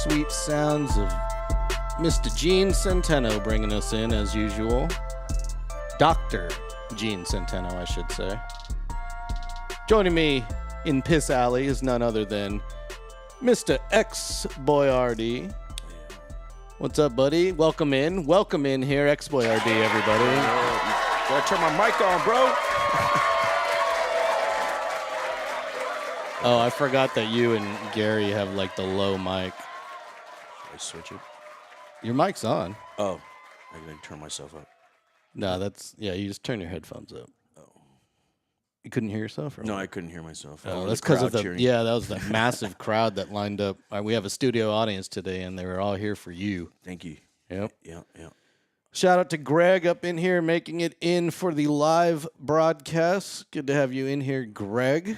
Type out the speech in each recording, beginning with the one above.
sweet sounds of Mr. Gene Centeno bringing us in as usual. Dr. Gene Centeno, I should say. Joining me in Piss Alley is none other than Mr. X Boyardee. What's up, buddy? Welcome in. Welcome in here, X Boyardee, everybody. Gotta turn my mic on, bro. Oh, I forgot that you and Gary have like the low mic. Should I switch it? Your mic's on. Oh, I gotta turn myself up. No, you just turn your headphones up. Oh. You couldn't hear yourself? Or No, what? I couldn't hear myself. Oh, that's because of that was the massive crowd that lined up. We have a studio audience today, and they were all here for you. Thank you. Yep. Yeah. Shout out to Greg up in here, making it in for the live broadcast. Good to have you in here, Greg.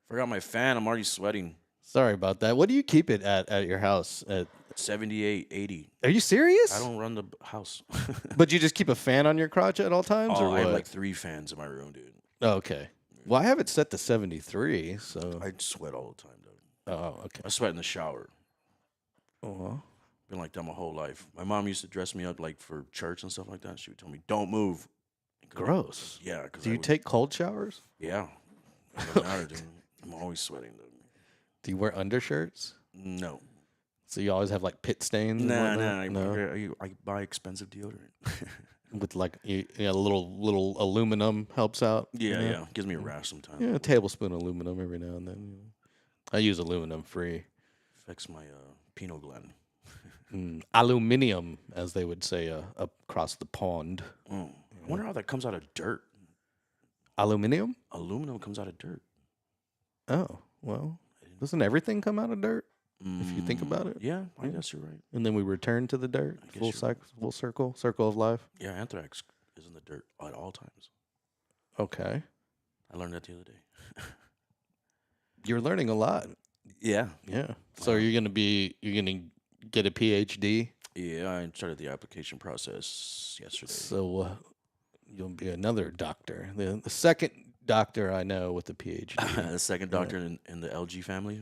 Forgot my fan. I'm already sweating. Sorry about that. What do you keep it at your house? At 78, 80. Are you serious? I don't run the house. But you just keep a fan on your crotch at all times, or I what? have like 3 fans in my room, dude. Oh, okay. Well, I have it set to 73, so. I sweat all the time, though. Oh, okay. I sweat in the shower. Oh. Been like that my whole life. My mom used to dress me up like for church and stuff like that. She would tell me, "Don't move." Gross. Yeah. Do you take cold showers? Yeah. It doesn't matter, dude. I'm always sweating, though. Do you wear undershirts? No. So you always have like pit stains? No. I buy expensive deodorant. With like a little aluminum helps out. Yeah. Gives me a rash sometimes. Yeah, a tablespoon of aluminum every now and then. I use aluminum free. Affects my pineal gland. Aluminium, as they would say across the pond. I wonder how that comes out of dirt. Aluminium? Aluminum comes out of dirt. Oh, well, doesn't everything come out of dirt? If you think about it. Yeah, I guess you're right. And then we return to the dirt. Full circle of life. Yeah, anthrax is in the dirt at all times. Okay. I learned that the other day. You're learning a lot. Yeah. Yeah. So you're gonna get a PhD? Yeah, I started the application process yesterday. So you'll be another doctor. The second doctor I know with a PhD. The second doctor in the LG family.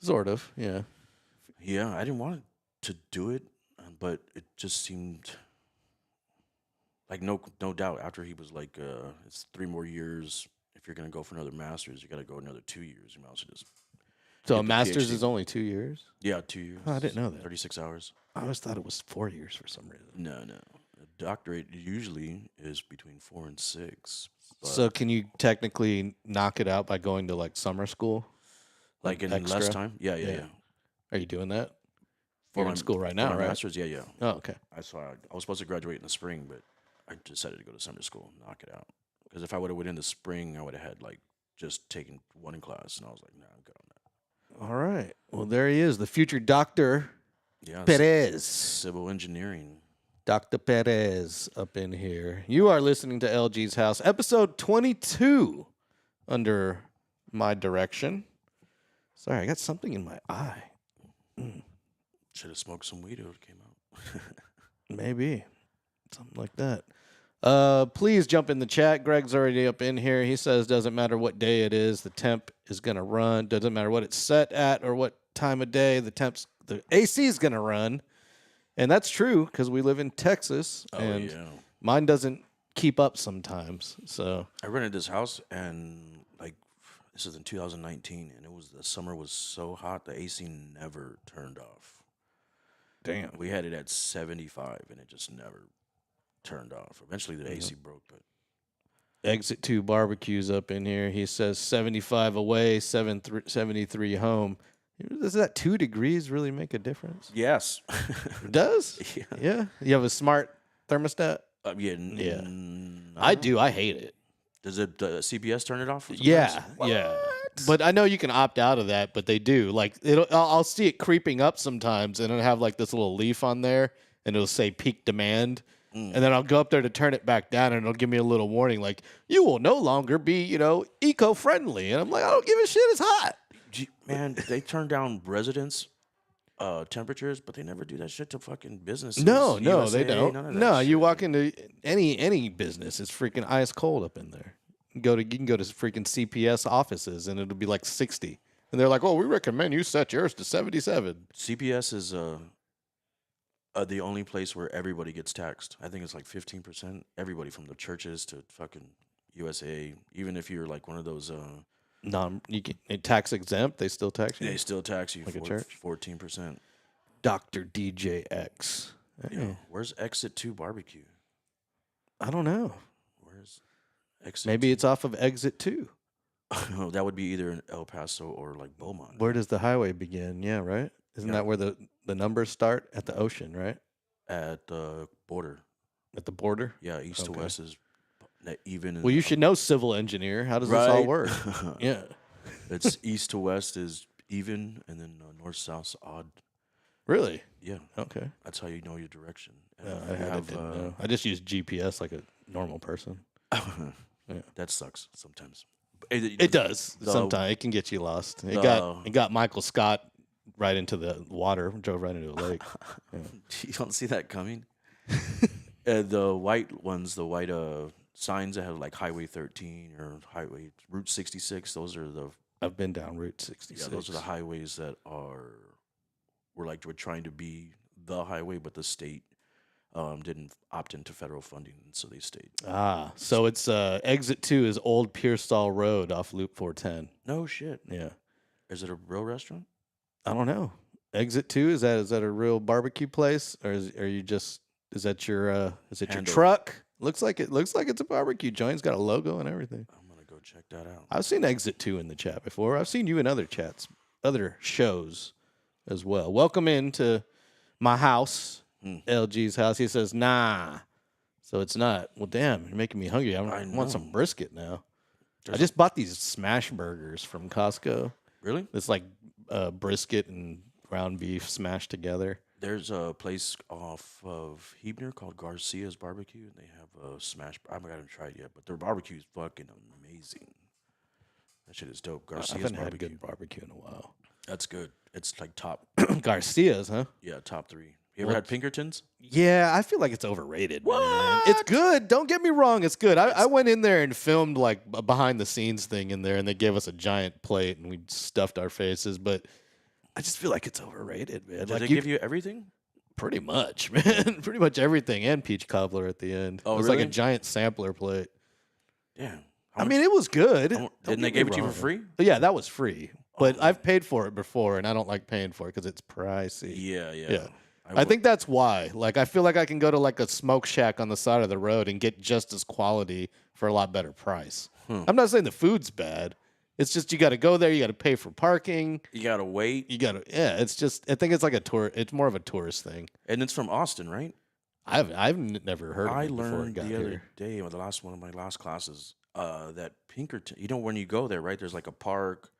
Sort of, yeah. Yeah, I didn't want to do it, but it just seemed like no doubt after he was like, it's 3 more years. If you're going to go for another master's, you got to go another 2 years. You might also just So a master's is only 2 years? Yeah, 2 years. Oh, I didn't know that. 36 hours. I always thought it was 4 years for some reason. No. A doctorate usually is between 4 and 6. So can you technically knock it out by going to like summer school? Like in extra? less time? Yeah. Are you doing that? For You're my in school right now, my right? master's, yeah. Oh, okay. I was supposed to graduate in the spring, but I decided to go to summer school and knock it out. Because if I would have went in the spring, I would have had like just taken 1 class, and I was like, nah, I'm good on that. All right. Well, there he is, the future Dr. Yeah, Perez. Civil engineering. Dr. Perez up in here. You are listening to LG's House, episode 22, under my direction. Sorry, I got something in my eye. Should have smoked some weed if it came out. Maybe. Something like that. Please jump in the chat. Greg's already up in here. He says, doesn't matter what day it is, the temp is going to run. Doesn't matter what it's set at or what time of day, the AC is going to run. And that's true because we live in Texas. And mine doesn't keep up sometimes. So I rented this house, and like this is in 2019, and the summer was so hot the AC never turned off. Damn. We had it at 75, and it just never turned off. Eventually, the AC broke, but Exit 2 barbecues up in here. He says 75 away, 73 home. Does that 2 degrees really make a difference? yes, It does? Yeah. You have a smart thermostat? yeah. I do. I hate it. Does it CPS turn it off? Sometimes? Yeah. But I know you can opt out of that, but they do. Like I'll see it creeping up sometimes, and it'll have like this little leaf on there, and it'll say peak demand. And then I'll go up there to turn it back down, and it'll give me a little warning, like, you will no longer be, eco-friendly. And I'm like, I don't give a shit. It's hot. Man, they turn down residents' temperatures, but they never do that shit to fucking businesses. No, USA, they don't. None of that No, shit. you walk into any business, it's freaking ice cold up in there. You can go to freaking CPS offices, and it'll be like 60 And they're like, "Oh, we recommend you set yours to 77." CPS is the only place where everybody gets taxed. I think it's like 15%. Everybody from the churches to fucking USA, even if you're like one of those, You get tax exempt. They still tax you. they still tax you Like a for church? 14%. Dr. DJX. Yeah. Where's Exit 2 Barbecue? I don't know. Where's Exit? Maybe it's off of Exit 2. No, that would be either in El Paso or like Beaumont. Where does the highway begin? Yeah, right? Isn't that where the numbers start? At the ocean, right? At the border. At the border? Yeah, east to west is even. Well, you should know, civil engineer. How does this all work? Yeah. It's east to west is even, and then north south's odd. Really? Yeah. Okay. That's how you know your direction. I didn't know. I just use GPS like a normal person. That sucks sometimes. It does. Sometimes it can get you lost. It got Michael Scott right into the water, drove right into a lake. Yeah. You don't see that coming. The white ones, the white signs that have like Highway 13 or Highway Route 66. Those are the. I've been down Route 66. Yeah, those are the highways that we're trying to be the highway, but the state didn't opt into federal funding, and so they stayed. So it's Exit 2 is Old Pearsall Road off Loop 410. No shit. Yeah. Is it a real restaurant? I don't know. Exit 2 is that a real barbecue place, or is that your your truck? Looks like it's a barbecue joint. It's got a logo and everything. I'm gonna go check that out. I've seen Exit 2 in the chat before. I've seen you in other chats, other shows as well. Welcome into my house, LG's house. He says, nah. So it's not. Well, damn, you're making me hungry. I want some brisket now. I just bought these smash burgers from Costco. Really? It's like brisket and ground beef smashed together. There's a place off of Hebner called Garcia's Barbecue, and they have a smash. I haven't tried it yet, but their barbecue is fucking amazing. That shit is dope. Garcia's I haven't Barbecue. had good barbecue in a while. That's good. It's like top. Garcia's, huh? Yeah, top 3. You ever had Pinkertons? Yeah, I feel like it's overrated. What? Man. It's good. Don't get me wrong. It's good. I went in there and filmed like a behind the scenes thing in there, and they gave us a giant plate, and we stuffed our faces. But I just feel like it's overrated, man. Did they give you everything? Pretty much, man. Pretty much everything, and peach cobbler at the end. Oh, it was really? like a giant sampler plate. Yeah. I mean, it was good. Didn't they give it to you for free? Yeah, that was free. But I've paid for it before, and I don't like paying for it because it's pricey. Yeah. I think that's why. Like, I feel like I can go to like a smoke shack on the side of the road and get just as quality for a lot better price. I'm not saying the food's bad. It's just you got to go there. You got to pay for parking. You got to wait. It's just. I think it's like a tour. It's more of a tourist thing. And it's from Austin, right? I've never heard of it before. I learned the other day, or one of my last classes, that Pinkerton. You know, when you go there, right? There's like a park.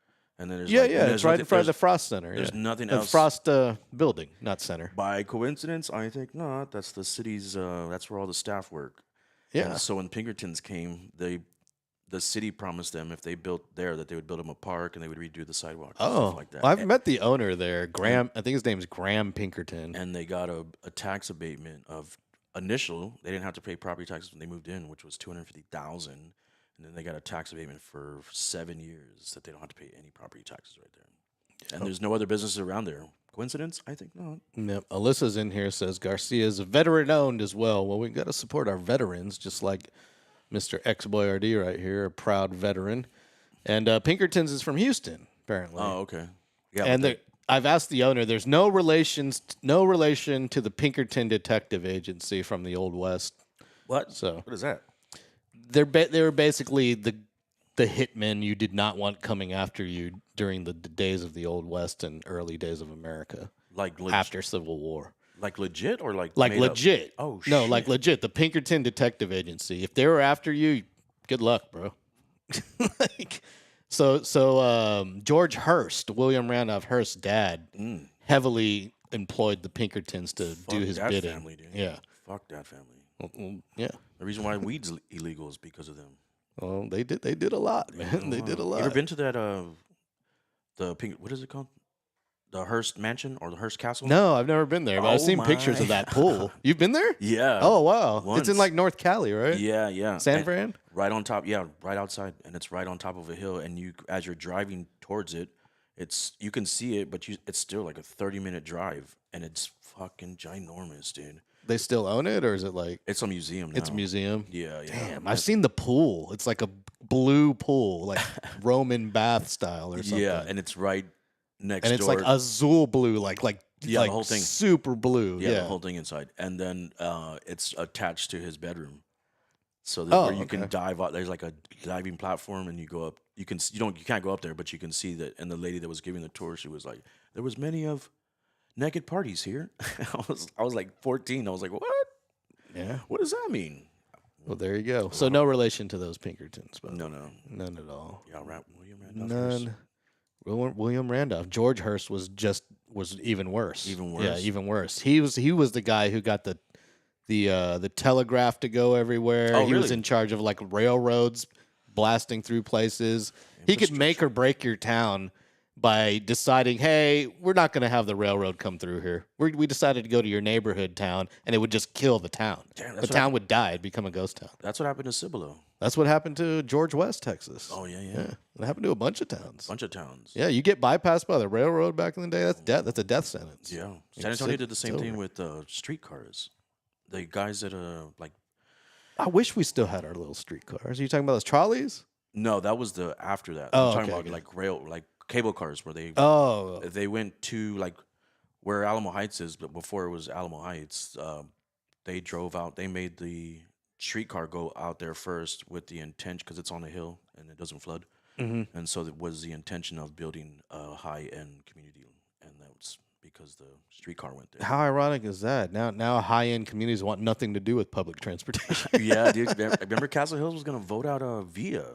And then there's it's right in front of the Frost Center. There's nothing else. The Frost building, not center. By coincidence, I think not. That's the city's. That's where all the staff work. Yeah. And so when Pinkertons came, the city promised them if they built there that they would build them a park and they would redo the sidewalk. And stuff like that. Well, I've met the owner there, Graham. I think his name's Graham Pinkerton. And they got a tax abatement of initial. They didn't have to pay property taxes when they moved in, which was $250,000. And then they got a tax abatement for 7 years that they don't have to pay any property taxes right there. And there's no other businesses around there. Coincidence? I think not. Yep. Alyssa's in here, says Garcia's veteran-owned as well. Well, we got to support our veterans, just like Mr. X-Boy-RD right here, a proud veteran. And Pinkerton's is from Houston, apparently. Oh, okay. Yeah. And I've asked the owner, there's no relation to the Pinkerton Detective Agency from the Old West. What? So what is that? They were basically the hitmen you did not want coming after you during the days of the Old West and early days of America, like after Civil War. Like legit or like legit? Up? Oh, no, shit. like legit. The Pinkerton Detective Agency. If they were after you, good luck, bro. So George Hearst, William Randolph Hearst's dad, heavily employed the Pinkertons to do his bidding. Family, dude. Yeah. Fuck that family. Yeah. The reason why weed's illegal is because of them. Well, they did a lot, man. They did a lot. You ever been to that what is it called? The Hearst Mansion or the Hearst Castle? No, I've never been there, but I've seen pictures of that pool. You've been there? Yeah. Oh, wow. Once. It's in like North Cali, right? Yeah. San Fran? Right on top, right outside, and it's right on top of a hill. And as you're driving towards it, you can see it, but it's still like a 30-minute drive, and it's fucking ginormous, dude. They still own it, or is it like It's a museum now. it's a museum? Yeah, yeah. Damn, I've seen the pool. It's like a blue pool, like Roman bath style or something. Yeah, and it's right next and it's door. like azul blue, like Yeah, the whole thing. super blue. Yeah, Yeah, the whole thing inside, and then it's attached to his bedroom, so where you can dive out. There's like a diving platform, and you go up. You can't go up there, but you can see that. And the lady that was giving the tour, she was like, "There was many of naked parties here." I was like 14. I was like, "What? Yeah. What does that mean?" Well, there you go. So no relation to those Pinkertons, but No, none at all. Yeah, William Randolph. None. William Randolph. George Hearst was even worse. Even worse. Yeah, even worse. He was the guy who got the telegraph to go everywhere. Oh, He was really? in charge of like railroads blasting through places. He could make or break your town by deciding, hey, we're not going to have the railroad come through here. We decided to go to your neighborhood town, and it would just kill the town. Damn, the town would die. It'd become a ghost town. That's what happened to Cibolo. That's what happened to George West, Texas. Oh yeah. It happened to a bunch of towns. Bunch of towns. Yeah, you get bypassed by the railroad back in the day. That's death. That's a death sentence. Yeah. San Antonio did the same thing with streetcars. The guys that like. I wish we still had our little streetcars. Are you talking about those trolleys? No, that was the after that. Oh, I'm talking okay, about like cable cars where they went to like where Alamo Heights is, but before it was Alamo Heights, they drove out. They made the streetcar go out there first with the intention because it's on a hill and it doesn't flood, and so it was the intention of building a high-end community, and that was because the streetcar went there. How ironic is that? Now high-end communities want nothing to do with public transportation. Yeah, dude. Remember Castle Hills was gonna vote out Via.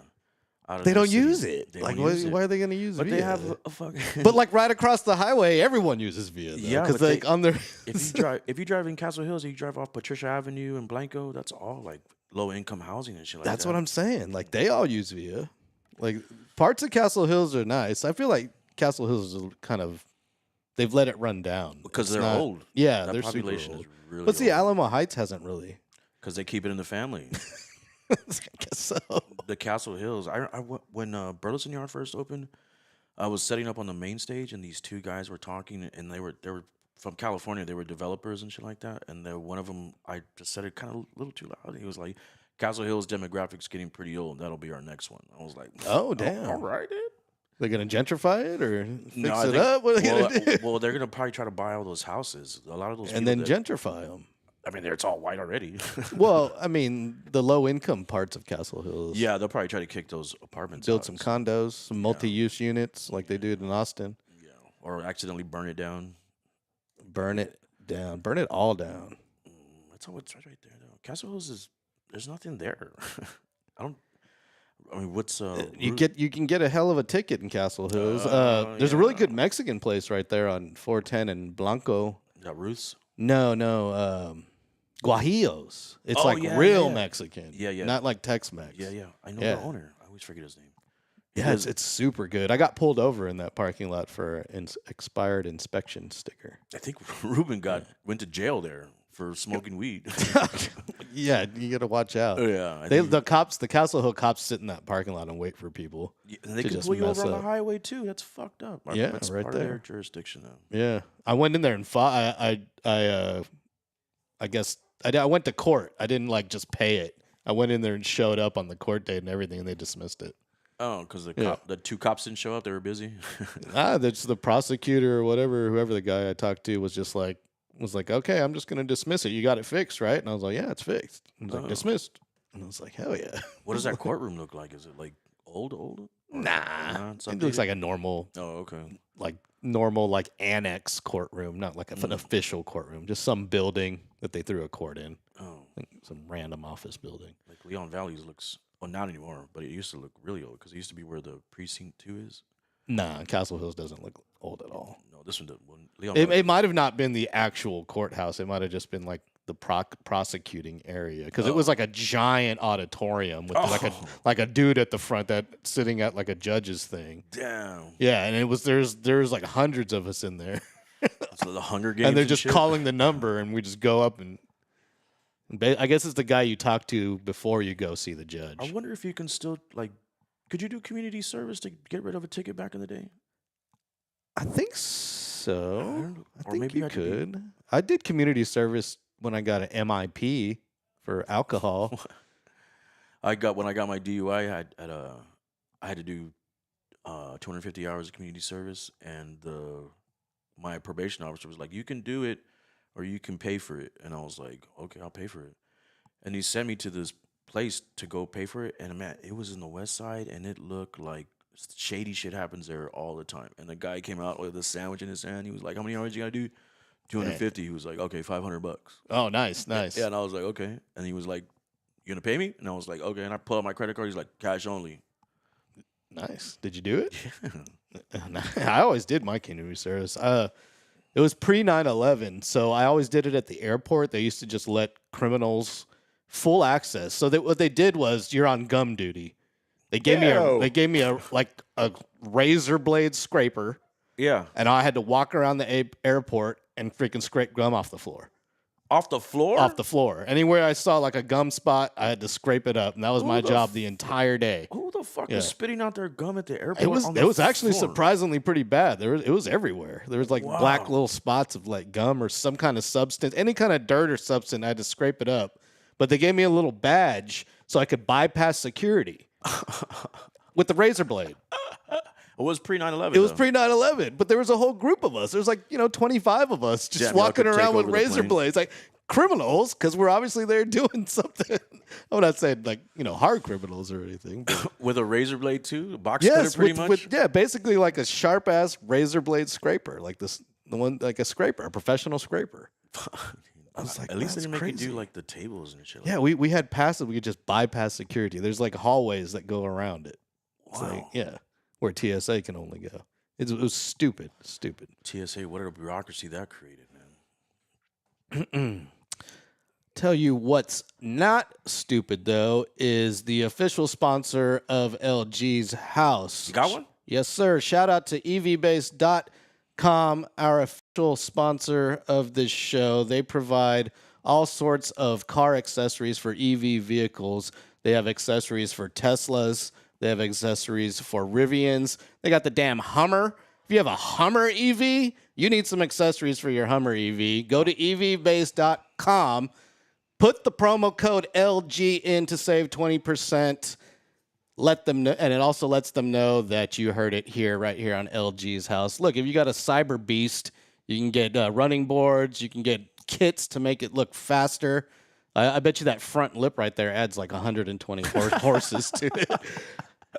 They don't use it. They like, don't use it. why are they going to use But Via? they have a fucking. But like right across the highway, everyone uses Via. Though, Yeah, because but like on their if you drive in Castle Hills, you drive off Patricia Avenue and Blanco. That's all like low income housing and shit like that. That's what I'm saying. Like they all use Via. Like parts of Castle Hills are nice. I feel like Castle Hills is kind of they've let it run down because they're old. Yeah, that they're population super old. is really. But see, old. Alamo Heights hasn't really. Because they keep it in the family. I guess so. The Castle Hills. When Burleson Yard first opened, I was setting up on the main stage, and these two guys were talking, and they were from California. They were developers and shit like that. And one of them, I just said it kind of a little too loud. He was like, "Castle Hills demographics getting pretty old. That'll be our next one." I was like, "Oh damn! All right, dude." They're gonna gentrify it or fix No, it up? What are they gonna do? Well, they're gonna probably try to buy all those houses. A lot of those, and then gentrify them. I mean, it's all white already. Well, I mean, the low income parts of Castle Hills. Yeah, they'll probably try to kick those apartments. Build out. some condos, some multi-use units like they do in Austin. Yeah, or accidentally burn it down. Burn it down. Burn it all down. That's all. It's right there, though. Castle Hills there's nothing there. I mean, what's you can get a hell of a ticket in Castle Hills. There's a really good Mexican place right there on 410 and Blanco. Got Ruth's? No. Guajillos. It's real Mexican. Yeah. Not like Tex-Mex. Yeah. I know the owner. I always forget his name. Yeah, it's super good. I got pulled over in that parking lot for an expired inspection sticker. I think Ruben went to jail there for smoking weed. Yeah, you got to watch out. Yeah. The Castle Hill cops sit in that parking lot and wait for people. Yeah, and they can pull you over on the highway too. That's fucked up. Yeah, that's right part there. of their jurisdiction though. Yeah, I went in there and fought. I guess I went to court. I didn't like just pay it. I went in there and showed up on the court date and everything, and they dismissed it. Oh, because the two cops didn't show up. They were busy. That's the prosecutor or whoever the guy I talked to was like, okay, I'm just gonna dismiss it. You got it fixed, right? And I was like, yeah, it's fixed. He was like, dismissed. And I was like, hell yeah. What does that courtroom look like? Is it like old? Nah, it looks like a normal. Oh, okay. Like normal, like annex courtroom, not like an official courtroom. Just some building that they threw a court in. Oh, like some random office building. Like Leon Valley's looks. Well, not anymore, but it used to look really old because it used to be where the precinct 2 is. Nah, Castle Hills doesn't look old at all. No, this one Leon. It might have not been the actual courthouse. It might have just been like the prosecuting area because it was like a giant auditorium with like a dude at the front that sitting at like a judge's thing. Damn. Yeah, and it was there's like hundreds of us in there. So the Hunger Games. And they're just calling the number, and we just go up and. I guess it's the guy you talk to before you go see the judge. I wonder if you can still could you do community service to get rid of a ticket back in the day? I think so. I Or think maybe you I could be. could. I did community service when I got an MIP for alcohol. When I got my DUI, I had to do 250 hours of community service, and my probation officer was like, "You can do it, or you can pay for it." And I was like, "Okay, I'll pay for it." And he sent me to this place to go pay for it, and man, it was in the West Side, and it looked like shady shit happens there all the time. And the guy came out with a sandwich in his hand. He was like, "How many hours you gotta do?" 250. He was like, "Okay, $500." Oh, nice, nice. Yeah, and I was like, "Okay." And he was like, "You gonna pay me?" And I was like, "Okay." And I pulled out my credit card. He's like, "Cash only." Nice. Did you do it? Yeah. I always did my community service. It was pre 9/11, so I always did it at the airport. They used to just let criminals full access. So what they did was you're on gum duty. They gave me a like a razor blade scraper, Yeah. and I had to walk around the airport and freaking scrape gum off the floor. Off the floor? Off the floor. Anywhere I saw like a gum spot, I had to scrape it up, and that was my job the entire day. Who the fuck Yeah. is spitting out their gum at the airport? It was actually floor? surprisingly pretty bad. It was everywhere. There was like black Wow. little spots of like gum or some kind of substance, any kind of dirt or substance. I had to scrape it up, but they gave me a little badge so I could bypass security with the razor blade. It was pre 9/11. It was pre 9/11, but there was a whole group of us. There was like 25 of us just Damn, y'all walking could take around with over the razor plane. blades, like criminals, because we're obviously there doing something. I'm not saying like hard criminals or anything. But With a razor blade too? A box cutter pretty much? basically like a sharp ass razor blade scraper, like the one like a scraper, a professional scraper. I was like, At least they that's didn't make crazy. you do like the tables and shit. Yeah, we had passes. We could just bypass security. There's like hallways that go around it. It's Wow. like, yeah, where TSA can only go. It was stupid. TSA, what a bureaucracy that created, man. Tell you what's not stupid though is the official sponsor of LG's house. You got one? Yes, sir. Shout out to evbase.com, our official sponsor of this show. They provide all sorts of car accessories for EV vehicles. They have accessories for Teslas. They have accessories for Rivians. They got the damn Hummer. If you have a Hummer EV, you need some accessories for your Hummer EV. Go to evbase.com. Put the promo code LG in to save 20%. Let them know, and it also lets them know that you heard it here, right here on LG's house. Look, if you got a Cyber Beast, you can get running boards. You can get kits to make it look faster. I bet you that front lip right there adds like 120 horses to it.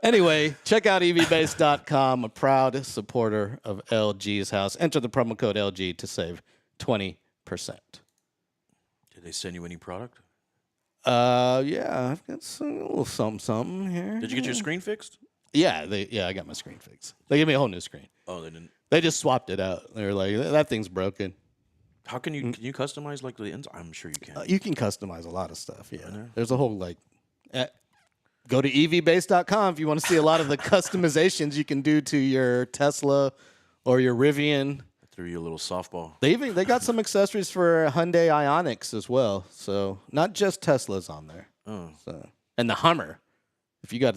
Anyway, check out evbase.com, a proud supporter of LG's house. Enter the promo code LG to save 20%. Did they send you any product? Yeah, I've got a little something here. Did you get your screen fixed? Yeah, I got my screen fixed. They gave me a whole new screen. Oh, they didn't. They just swapped it out. They were like, that thing's broken. How can you customize like the ends? I'm sure you can. You can customize a lot of stuff. Yeah, know. there's a whole like. Go to evbase.com if you want to see a lot of the customizations you can do to your Tesla or your Rivian. Threw you a little softball. They got some accessories for Hyundai Ioniqs as well. So not just Teslas on there. Oh. So and the Hummer. If you got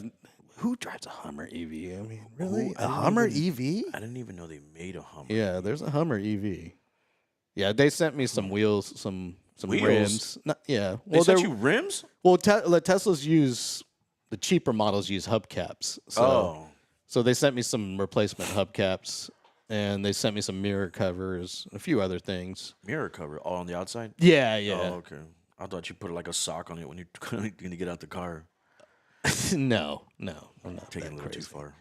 who drives a Hummer EV? I mean, really? A Hummer EV? I didn't even know they made a Hummer. Yeah, there's a Hummer EV. Yeah, they sent me some wheels, some Wheels? rims. Yeah. They sent you rims? Well, Teslas use the cheaper models use hubcaps. So they sent me some replacement hubcaps, and they sent me some mirror covers, a few other things. Mirror cover all on the outside? Yeah. Oh, okay. I thought you put like a sock on it when you're going to get out the car. No, I'm not Taking that a little crazy. too far.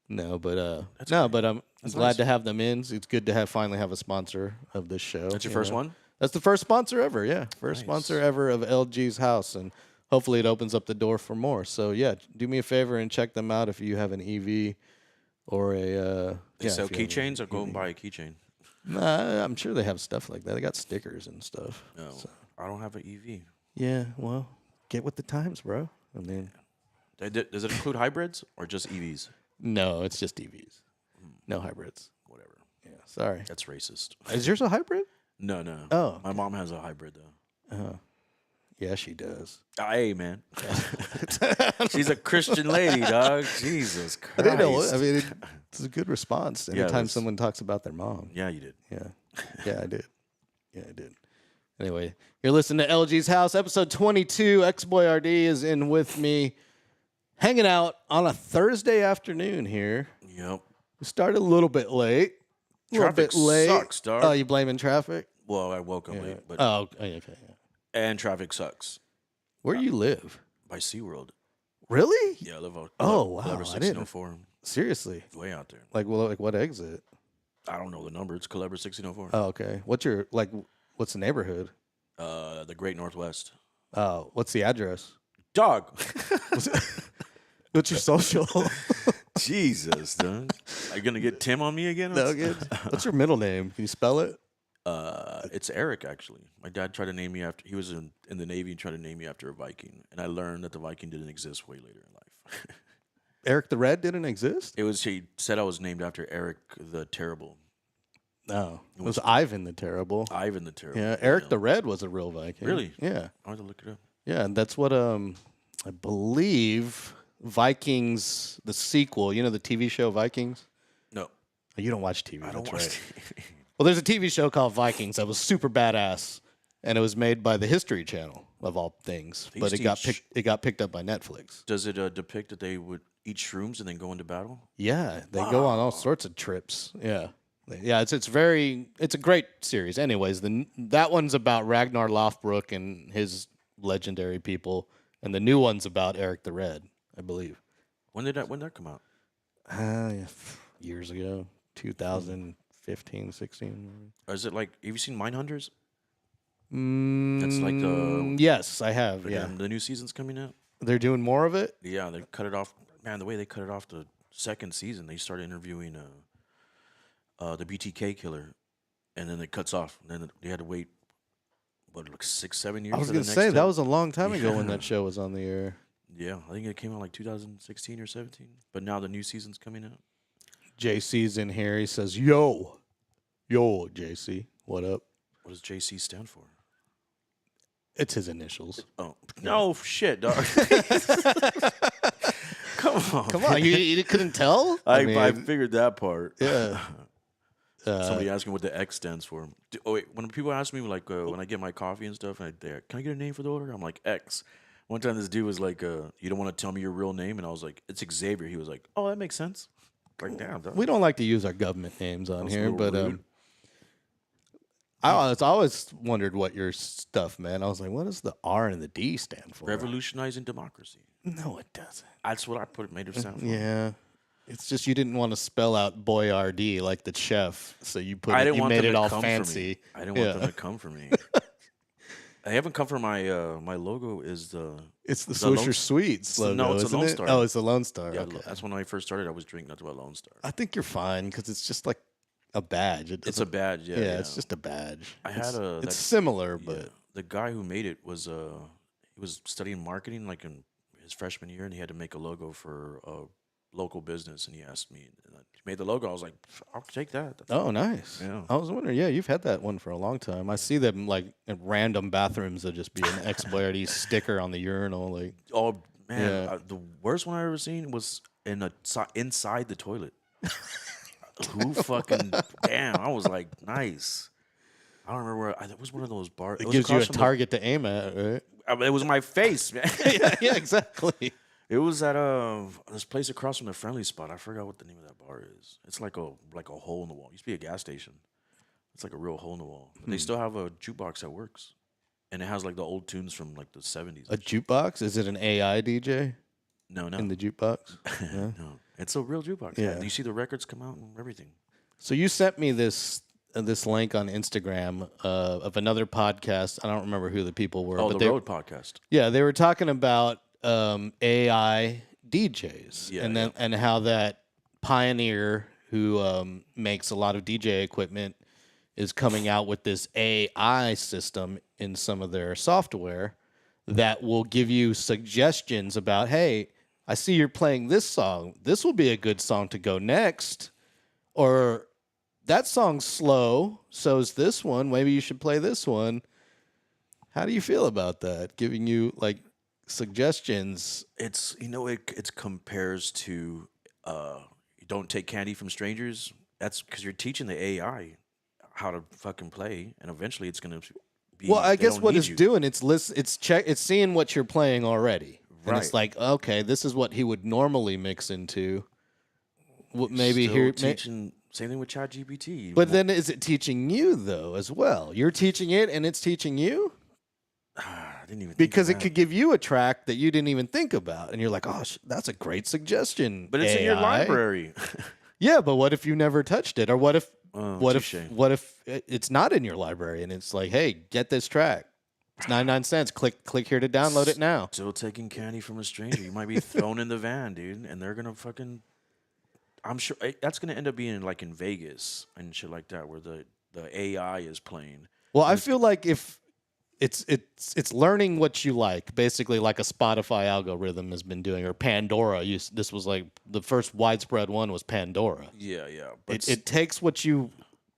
No, but That's no, great. but I'm That's glad nice. to have them in. It's good to finally have a sponsor of this show. That's your you first know. one? That's the first sponsor ever. Yeah, first Nice. sponsor ever of LG's house, and hopefully it opens up the door for more. So yeah, do me a favor and check them out if you have an EV or a. They sell if you have an keychains or go and EV. buy a keychain? Nah, I'm sure they have stuff like that. They got stickers and stuff. No, So, I don't have an EV. yeah, well, get with the times, bro. I mean, Does it include hybrids or just EVs? no, it's just EVs, no hybrids. Whatever. Yeah, sorry. That's racist. Is yours a hybrid? No. Oh, My mom has a hybrid though. Yeah, she does. Hey, man. She's a Christian lady, dog. Jesus I didn't know. Christ. I mean, it's a good response anytime was- someone talks about their mom. Yeah, you did. Yeah. Yeah, I did. Yeah, I did. Anyway, you're listening to LG's House, episode 22. X-Boy RD is in with me, hanging out on a Thursday afternoon here. Yep. We started a little bit late. Traffic sucks, dog. Oh, you blaming traffic? Well, I woke up late, but Oh, okay. Yeah. and traffic sucks. Where you live? By SeaWorld. Really? Yeah, I live out. Oh, wow. Clever I didn't- 1604. Seriously? Way out there. Like what exit? I don't know the number. It's Clever 1604. Oh, okay. What's the neighborhood? The Great Northwest. Oh, what's the address? Dog. What's your social? Jesus, dude. Are you gonna get Tim on me again? No, good. What's your middle name? Can you spell it? It's Eric, actually. My dad tried to name me after. He was in the Navy and tried to name me after a Viking, and I learned that the Viking didn't exist way later in life. Eric the Red didn't exist? He said I was named after Eric the Terrible. No. It was Ivan the Terrible. Ivan the Terrible. Yeah, Eric the Red was a real Viking. Really? Yeah. I had to look it up. Yeah, and that's what I believe Vikings, the sequel, you know the TV show Vikings? No, Oh, you don't watch TV. I don't that's watch right. TV. Well, there's a TV show called Vikings that was super badass, and it was made by the History Channel of all things. They But used it to got picked up by Netflix. Does it depict that they would eat shrooms and then go into battle? Yeah, they go on all sorts of trips. Yeah, yeah. It's a great series. Anyways, that one's about Ragnar Lothbrok and his legendary people, and the new one's about Eric the Red, I believe. When did that come out? Yeah, years ago, 2015, 16. Or is it like? Have you seen Mindhunters? That's like the- yes, I have. Yeah, The new season's coming out. they're doing more of it. Yeah, they cut it off. Man, the way they cut it off the second season, they started interviewing the BTK killer, and then it cuts off. And then they had to wait, like 6-7 years. I was for gonna the say next that one. was a long time ago when Yeah. that show was on the air. Yeah, I think it came out like 2016 or 17. But now the new season's coming out. JC's in here. He says, yo, JC, what up? What does JC stand for? It's his initials. Oh no, shit, dog. Come on, Come on, you couldn't tell? I mean, figured that part. yeah. Somebody asked me what the X stands for. Oh wait, when people ask me like when I get my coffee and stuff, and can I get a name for the order? I'm like X. One time this dude was like, "You don't want to tell me your real name," and I was like, "It's Xavier." He was like, "Oh, that makes sense." Like, damn, dog. We don't like to use our government names on That was a here, little but rude. I always wondered what your stuff meant. I was like, what does the R and the D stand for? Revolutionizing democracy. No, it doesn't. That's what I made it sound for. Yeah. It's just you didn't want to spell out Boyardee like the chef, so you I didn't you want made them it to all come fancy. For me. I didn't want them to come for me. They haven't come for my my logo is the It's the The Lone- Swisher Sweets logo, no, it's a isn't Lone it? Star. Oh, it's a Lone Star. yeah. Okay. That's when I first started. I was drinking nothing but Lone Star. I think you're fine because it's just like a badge. It's a doesn't- badge. Yeah, yeah, it's just a badge. I had It's that- similar, Yeah. but The guy who made it was he was studying marketing like in his freshman year, and he had to make a logo for a local business, and he asked me. And he made the logo. I was like, I'll take that. oh, nice. Yeah. I was wondering. Yeah, you've had that one for a long time. I see them like in random bathrooms. There'll just be an X-Boyardee sticker on the urinal. Like, Oh man, Yeah. the worst one I ever seen was inside the toilet. Who fucking damn? I was like, nice. I don't remember where. It was one of those bars. it gives you a target to aim at, right? It was my face, man. yeah, exactly. It was at this place across from the Friendly Spot. I forgot what the name of that bar is. It's like a hole in the wall. It used to be a gas station. It's like a real hole in the wall. But they still have a jukebox that works, and it has like the old tunes from like the 70s. A jukebox? Is it an AI DJ No, in the jukebox? Yeah. no, it's a real jukebox. Yeah. You see the records come out and everything. So you sent me this link on Instagram of another podcast. I don't remember who the people were. Oh, but the Road podcast. Yeah, they were talking about AI DJs, Yeah, and then and how that Pioneer, who makes a lot of DJ equipment, is coming out with this AI system in some of their software that will give you suggestions about, hey, I see you're playing this song. This will be a good song to go next, or that song's slow, so's this one. Maybe you should play this one. How do you feel about that? Giving you like suggestions. It's it compares to you don't take candy from strangers. That's because you're teaching the AI how to fucking play, and eventually it's gonna be. Well, I they guess don't what need it's you. doing, it's seeing what you're playing already. And it's Right. like, okay, this is what he would normally mix into. Maybe Still here, teaching. Same thing with ChatGPT. but then is it teaching you though as well? You're teaching it, and it's teaching you I didn't even think of because it that. could give you a track that you didn't even think about, and you're like, oh, that's a great suggestion. But it's in your AI. library. Yeah, but what if you never touched it, or what if Touche. what if it's not in your library and it's like, hey, get this track. It's 99 cents. Click here to download it now. Still taking candy from a stranger. You might be thrown in the van, dude, and they're gonna fucking. I'm sure that's gonna end up being like in Vegas and shit like that, where the AI is playing. Well, I feel like if it's learning what you like, basically like a Spotify algorithm has been doing, or Pandora. This was like the first widespread one was Pandora. Yeah, yeah. But It takes what you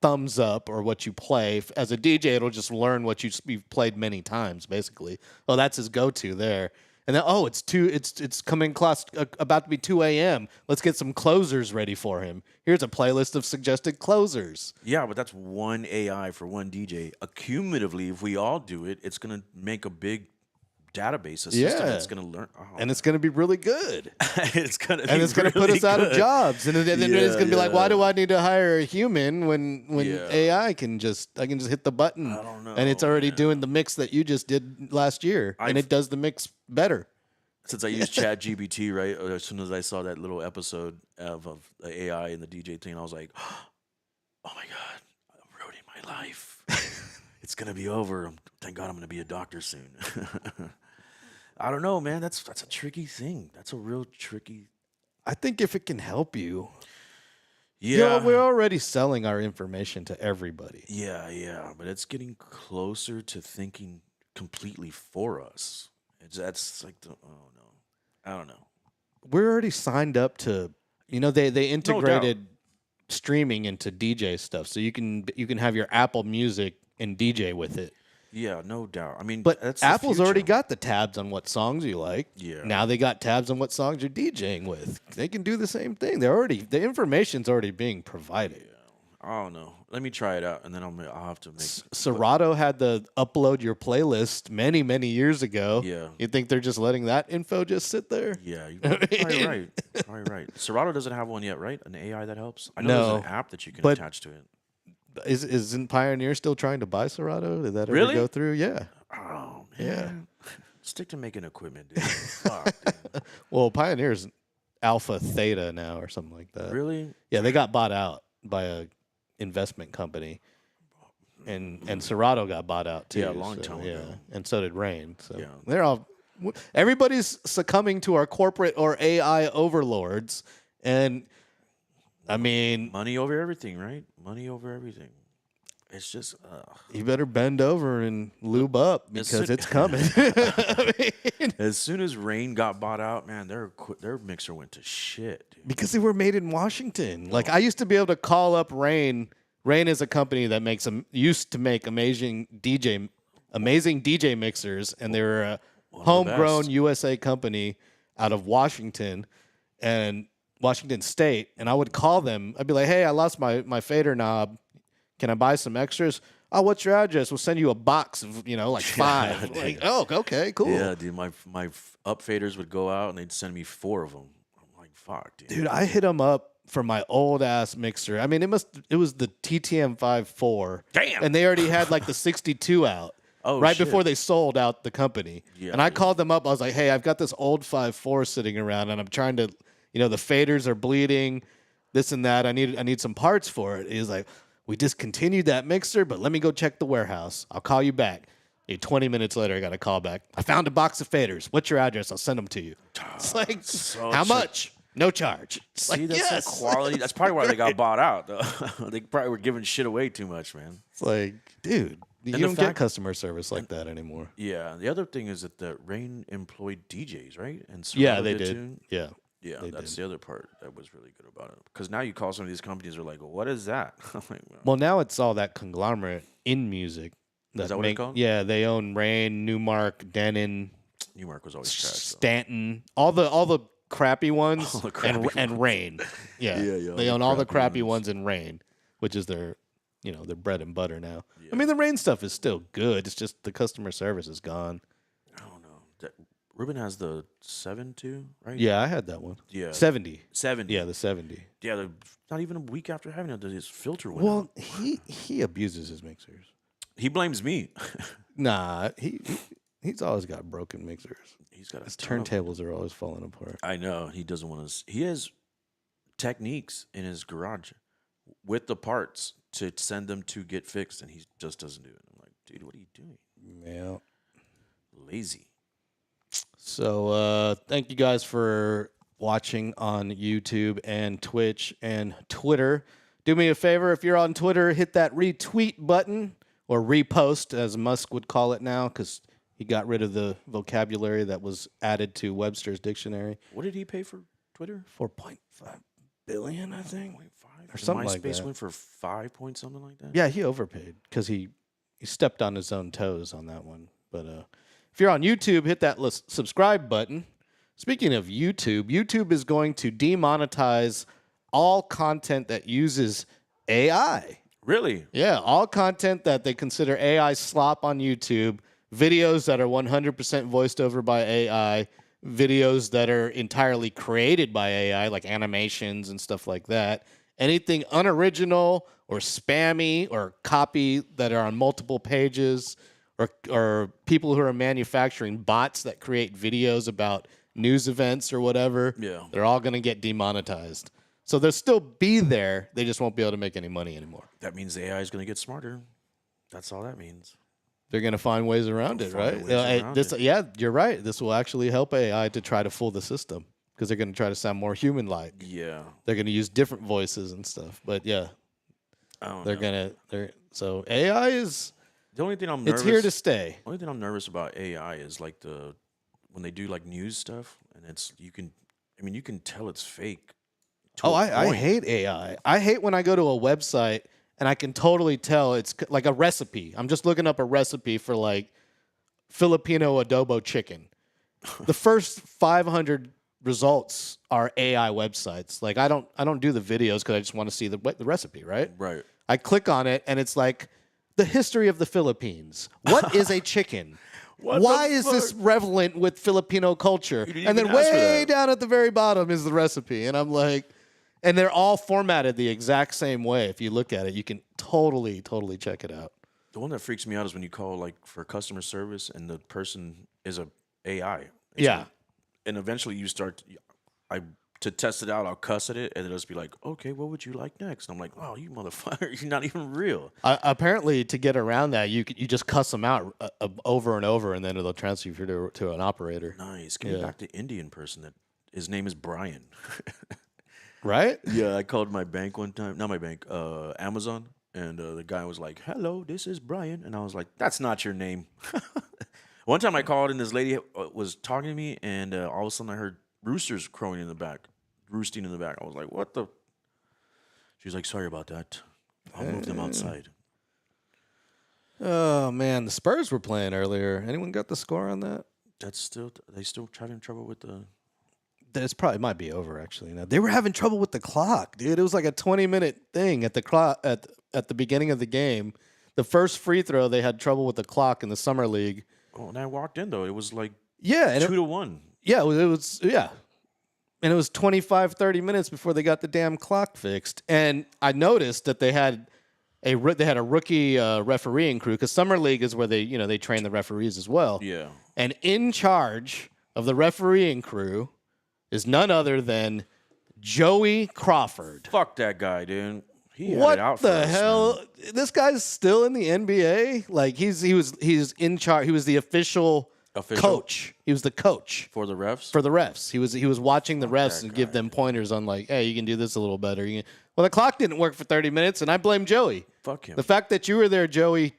thumbs up or what you play. As a DJ, it'll just learn what you've played many times, basically. Oh, that's his go-to there. And then, oh, it's coming class about to be 2 a.m. Let's get some closers ready for him. Here's a playlist of suggested closers. yeah, but that's one AI for one DJ. Accumulatively, if we all do it, it's gonna make a big database, a system Yeah. that's gonna learn. Oh, And it's going to be really good. it's gonna And it's going to put really us out of good. jobs. And then it's going to be like, why yeah. do I need to hire a human when Yeah. AI I can just hit the button. I don't know, And it's already man. doing the mix that you just did last year. And it does the mix better. Since I used ChatGPT, right? As soon as I saw that little episode of the AI and the DJ thing, I was like, "Oh my god, I'm ruining my life. It's gonna be over. Thank God I'm gonna be a doctor soon." I don't know, man. That's a tricky thing. That's a real tricky. I think if it can help you, Yeah, we're already selling our information to everybody. yeah. But it's getting closer to thinking completely for us. That's like the oh no, I don't know. We're already signed up to, they integrated streaming into DJ stuff, so you can have your Apple Music and DJ with it. Yeah, no doubt. I mean, But that's the Apple's already future. got the tabs on what songs you like. Yeah. Now they got tabs on what songs you're DJing with. They can do the same thing. The information's already being provided. I don't know. Let me try it out, and then I'll have to make. Serato had the upload your playlist many, many years ago. Yeah. You think they're just letting that info just sit there? Yeah, you're probably right. Probably right. Serato doesn't have one yet, right? An AI that helps. I know No, there's an app that you can but- attach to it. Isn't Pioneer still trying to buy Serato? Did that ever Really? go through? Yeah. Oh man. Yeah. Stick to making equipment, dude. Fuck, dude. Well, Pioneer's Alpha Theta now or something like that. Really? Yeah, they got bought out by a investment company. And Serato got bought out too. Yeah, a long time yeah. ago. And so did Rain. So Yeah. they're all everybody's succumbing to our corporate or AI overlords. And I mean, Money over everything, right? Money over everything. It's just. you better bend over and lube up because it's coming. I mean, As soon as Rain got bought out, man, their mixer went to shit, dude. because they were made in Washington. Like I used to be able to call up Rain. Rain is a company that used to make amazing DJ mixers, and they were a the homegrown best. USA company out of Washington and Washington State. And I would call them. I'd be like, "Hey, I lost my fader knob. Can I buy some extras?" "Oh, what's your address? We'll send you a box of like 5. dude. Like, oh, okay, cool. Yeah, dude, my up faders would go out and they'd send me 4 of them. I'm like, fuck, dude. Dude, I hit them up for my old ass mixer. I mean, it was the TTM 5.4. Damn. And they already had like the 62 out. Oh, right shit. before they sold out the company. Yeah, and I dude. called them up. I was like, "Hey, I've got this old 5.4 sitting around and I'm trying to, the faders are bleeding, this and that. I need some parts for it." He was like, "We discontinued that mixer, but let me go check the warehouse. I'll call you back." 20 minutes later, I got a call back. "I found a box of faders. What's your address? I'll send them to you." It's like, how much? No charge. It's See, like, that's yes. the quality. That's probably why they got bought out, though. They probably were giving shit away too much, man. It's like, dude, you the don't get fact- customer service like that anymore. Yeah. The other thing is that the Rain employed DJs, right? And Yeah, Serato they did did. too? Yeah. Yeah, They that's did. the other part that was really good about it. Because now you call some of these companies, are like, "What is that?" I'm like, well, Well, now it's all that conglomerate in music. Is that what it's called? Yeah, they own Rain, Newmark, Denon, Newmark was always trash. Stanton, all the crappy ones, All the crappy and ones. Rain. Yeah, Yeah, they own all the crappy ones in Rain, which is their their bread and butter now. I mean, the Rain stuff is still good. It's just the customer service is gone. I don't know. Ruben has the 7.2, right? Yeah, I had that one. Yeah. 70. 70. Yeah, the 70. Yeah, not even a week after having it, his filter went out. Well, he abuses his mixers. He blames me. Nah, he's always got broken mixers. He's got His turntables are always falling apart. I know. He doesn't want to. He has techniques in his garage with the parts to send them to get fixed, and he just doesn't do it. I'm like, dude, what are you doing? Yeah. Lazy. So thank you guys for watching on YouTube and Twitch and Twitter. Do me a favor, if you're on Twitter, hit that retweet button or repost, as Musk would call it now, because he got rid of the vocabulary that was added to Webster's dictionary. What did he pay for Twitter? 4.5 billion, I think, 4.5? or something like MySpace that. went for 5 point something like that. Yeah, he overpaid because he stepped on his own toes on that one. But if you're on YouTube, hit that subscribe button. Speaking of YouTube, YouTube is going to demonetize all content that uses AI. Really? Yeah, all content that they consider AI slop on YouTube, videos that are 100% voiced over by AI, videos that are entirely created by AI, like animations and stuff like that. Anything unoriginal or spammy or copy that are on multiple pages, or people who are manufacturing bots that create videos about news events or whatever, they're all going to get demonetized. So they'll still be there. They just won't be able to make any money anymore. That means the AI is going to get smarter. That's all that means. They're going to find ways around it, right? Yeah, you're right. This will actually help AI to try to fool the system because they're going to try to sound more human-like. Yeah. They're going to use different voices and stuff. But yeah, so AI is. The only thing I'm nervous. It's here to stay. The only thing I'm nervous about AI is like when they do like news stuff, and you can tell it's fake. I hate AI. I hate when I go to a website and I can totally tell it's like a recipe. I'm just looking up a recipe for like Filipino adobo chicken. The first 500 results are AI websites. Like I don't do the videos because I just want to see the recipe, right? Right. I click on it and it's like the history of the Philippines. What is a chicken? Why is this relevant with Filipino culture? And then way down at the very bottom is the recipe. And I'm like, and they're all formatted the exact same way. If you look at it, you can totally to it out. The one that freaks me out is when you call like for customer service and the person is a AI. And eventually you start, to test it out, I'll cuss at it, and it'll just be like, okay, what would you like next? And I'm like, wow, you motherfucker, you're not even real. Apparently, to get around that, you just cuss them out over and over, and then it'll transfer you to an operator. Nice. Give me back the Indian person that his name is Brian. Right? Yeah, I called my bank one time. Not my bank, Amazon. And the guy was like, hello, this is Brian. And I was like, that's not your name. One time I called, and this lady was talking to me, and all of a sudden I heard roosters roosting in the back. I was like, what the? She's like, sorry about that. I'll move them outside. Oh, man. The Spurs were playing earlier. Anyone got the score on that? They still having trouble with the... This probably might be over, actually. Now, they were having trouble with the clock, dude. It was like a 20-minute thing at the clock at the beginning of the game. The first free throw, they had trouble with the clock in the summer league. Oh, and I walked in, though. It was like 2-1. Yeah, it was. And it was 25, 30 minutes before they got the damn clock fixed. And I noticed that they had a rookie refereeing crew, because summer league is where they train the referees as well. Yeah. And in charge of the refereeing crew is none other than Joey Crawford. Fuck that guy, dude. He had What it out for the us, hell? man. This guy's still in the NBA? Like he's in charge. He was the official coach. He was the coach for the refs. For the refs, he was watching the refs and give them pointers on like, hey, you can do this a little better. Well, the clock didn't work for 30 minutes, and I blame Joey. Fuck him. The fact that you were there, Joey.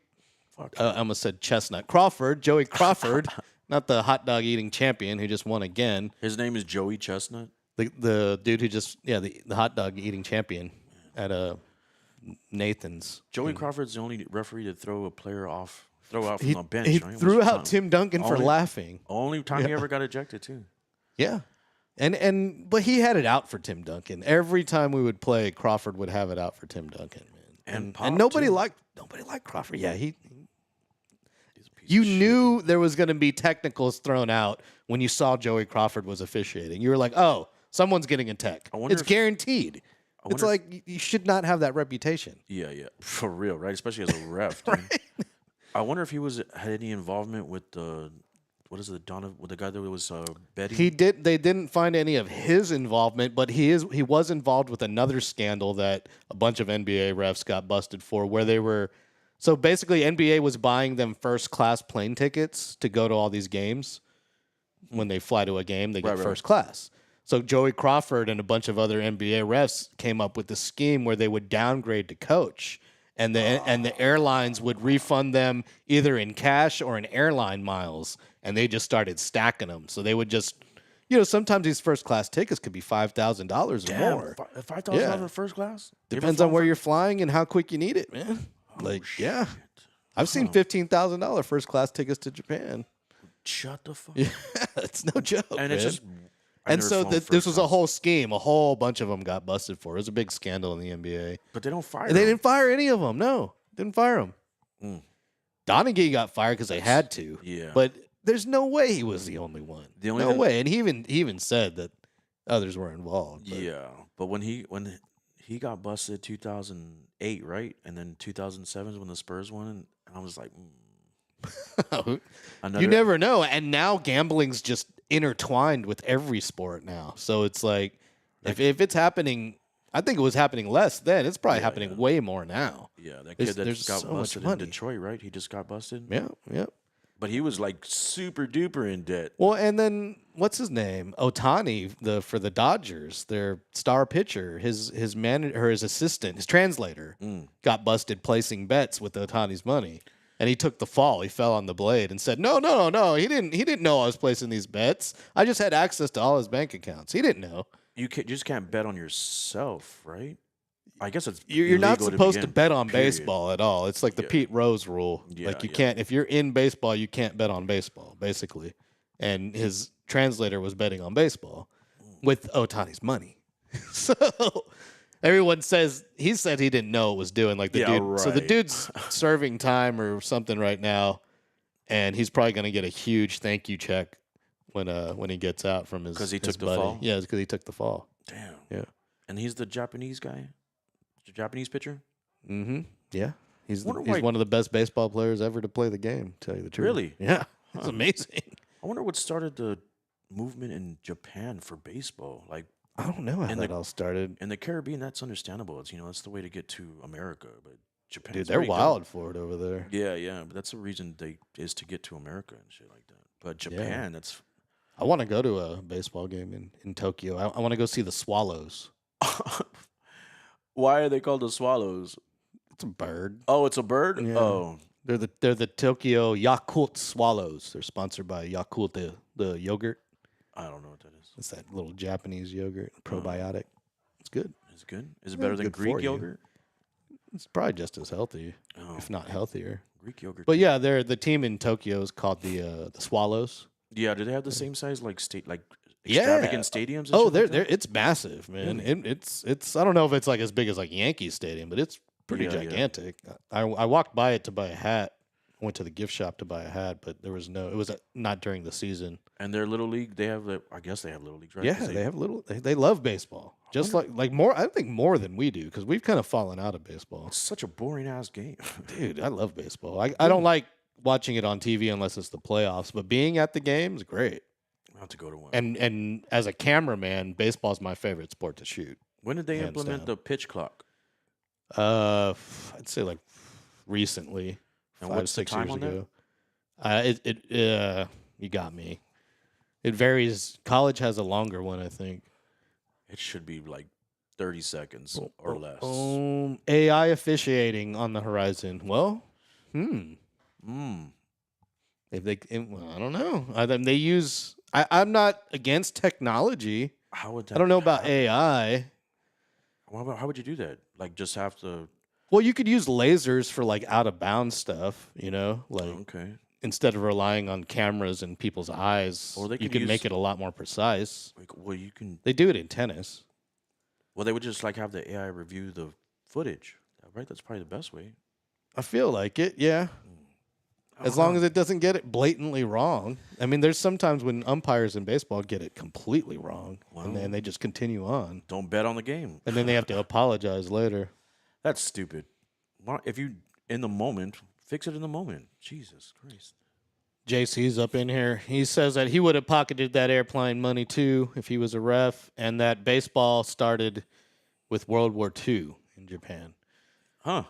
Fuck him. I almost said Chestnut Crawford, Joey Crawford, not the hot dog eating champion who just won again. His name is Joey Chestnut. The dude who just the hot dog eating champion at Nathan's. Joey And Crawford's the only referee to throw out from he, the bench, he right? threw Most out time. Tim Duncan for Only- laughing. Only time he ever got ejected, too. Yeah. But he had it out for Tim Duncan. Every time we would play, Crawford would have it out for Tim Duncan, man. And Pop, and nobody too. liked Crawford. Yeah, He's a piece you of shit, knew dude. there was going to be technicals thrown out when you saw Joey Crawford was officiating. You were like, "Oh, someone's getting a tech. It's guaranteed." It's like you should not have that reputation. Yeah, for real, right? Especially as a ref. Dude. I wonder if he had any involvement with the with the guy that was betting. They didn't find any of his involvement, but he was involved with another scandal that a bunch of NBA refs got busted for, where they were. So basically, NBA was buying them first class plane tickets to go to all these games. When they fly to a game, they get first class. So Joey Crawford and a bunch of other NBA refs came up with the scheme where they would downgrade to coach, and the airlines would refund them either in cash or in airline miles, and they just started stacking them. So they would just, sometimes these first class tickets could be $5,000 or more. $5,000 for first class? Depends on where you're flying and how quick you need it, man. Shit. I've seen $15,000 first class tickets to Japan. Shut the fuck. Yeah, it's no joke. And man. it's just. And so this was a whole scheme. A whole bunch of them got busted for. It was a big scandal in the NBA. But they don't fire. They didn't fire any of them. No, didn't fire them. Donaghy got fired because they had to. Yeah. But there's no way he was the only one. No way. And he even said that others were involved. But. Yeah. But when he got busted 2008, right? And then 2007 is when the Spurs won, and I was like, you never know. And now gambling's just intertwined with every sport now. So it's like if it's happening, I think it was happening less then. It's probably happening way more now. Yeah, that kid that got so busted much in Detroit, right? He just got busted. Yeah. But he was like super duper in debt. Well, and then what's his name? Otani, for the Dodgers, their star pitcher, his manager or his assistant, his translator, got busted placing bets with Otani's money. And he took the fall. He fell on the blade and said, "No. He didn't know I was placing these bets. I just had access to all his bank accounts. He didn't know." You just can't bet on yourself, right? I guess it's you're not illegal supposed to begin, bet on period. baseball at all. It's like the Pete Rose rule. Yeah, you can't if you're in baseball, you can't bet on baseball, basically. And his translator was betting on baseball with Otani's money. So everyone says he said he didn't know what was doing. Like the dude. Right. So the dude's serving time or something right now, and he's probably going to get a huge thank you check when he gets out from his because he took the buddy. fall. Yeah, because he took the fall. Damn. Yeah. And he's the Japanese guy, the Japanese pitcher. Mm-hmm. Yeah. He's Wonder he's why- one of the best baseball players ever to play the game. To tell you the truth. Really? Yeah. It's amazing. I wonder what started the movement in Japan for baseball. Like I don't know how And that the- all started. in the Caribbean, that's understandable. It's that's the way to get to America. But Japan, Dude, they're wild for it over there. Yeah. But that's the reason is to get to America and shit like that. But Japan, that's. I want to go to a baseball game in Tokyo. I want to go see the Swallows. Why are they called the Swallows? It's a bird. Oh, it's a bird. Yeah. Oh, They're the Tokyo Yakult Swallows. They're sponsored by Yakult, the yogurt. I don't know what that is. It's that little Japanese yogurt, probiotic. It's good. Is it good? Is it Yeah, better than good for Greek you. yogurt? It's probably just as healthy, Oh, if not healthier. Greek yogurt. But yeah, the team in Tokyo is called the Swallows. Yeah, do they have the same size like Yeah. extravagant stadiums? And Oh, shit like that? it's massive, man. It's I don't know if it's like as big as like Yankee Stadium, but it's pretty Yeah, yeah. gigantic. I walked by it to buy a hat. I went to the gift shop to buy a hat, but there was it was not during the season. And their little league, they have. I guess they have little leagues, right? Yeah, 'Cause they have they love baseball. Just like more, I think more than we do because we've kind of fallen out of baseball. It's such a boring ass game. Dude, I love baseball. I don't like watching it on TV unless it's the playoffs, but being at the game is great. I have to go to one. And as a cameraman, baseball is my favorite sport to shoot. When did they hands implement down. the pitch clock? I'd say like recently, And 5, what's the 6 time years on that? ago. You got me. It varies. College has a longer one, I think. It should be like 30 seconds or less. AI officiating on the horizon. Well, if I don't know. They use. I'm not against technology. How would that? I don't know about AI. How would you do that? Like just have to Well, you could use lasers for like out of bounds stuff, like Okay. instead of relying on cameras in people's eyes, Or they you could can use- make it a lot more precise. Like, well, you can. They do it in tennis. Well, they would just like have the AI review the footage, right? That's probably the best way. I feel like it, yeah. As long as it doesn't get it blatantly wrong. I mean, there's sometimes when umpires in baseball get it completely wrong, and then they just continue on. Don't bet on the game. And then they have to apologize later. That's stupid. If you in the moment, fix it in the moment. Jesus Christ. JC's up in here. He says that he would have pocketed that airplane money too if he was a ref, and that baseball started with World War II in Japan. Huh.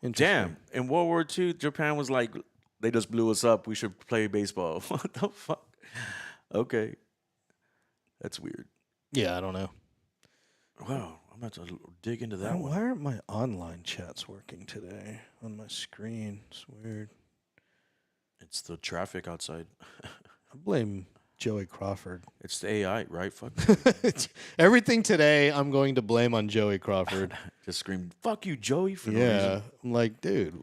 Interesting. Damn. In World War II, Japan was like, they just blew us up. We should play baseball. What the fuck? Okay. That's weird. Yeah, I don't know. Wow. I'm about to dig into that one. Why aren't my online chats working today on my screen? It's weird. It's the traffic outside. I blame Joey Crawford. It's the AI, right? Fuck. Everything today I'm going to blame on Joey Crawford. Just scream, fuck you, Joey, for no Yeah. reason. I'm like, dude,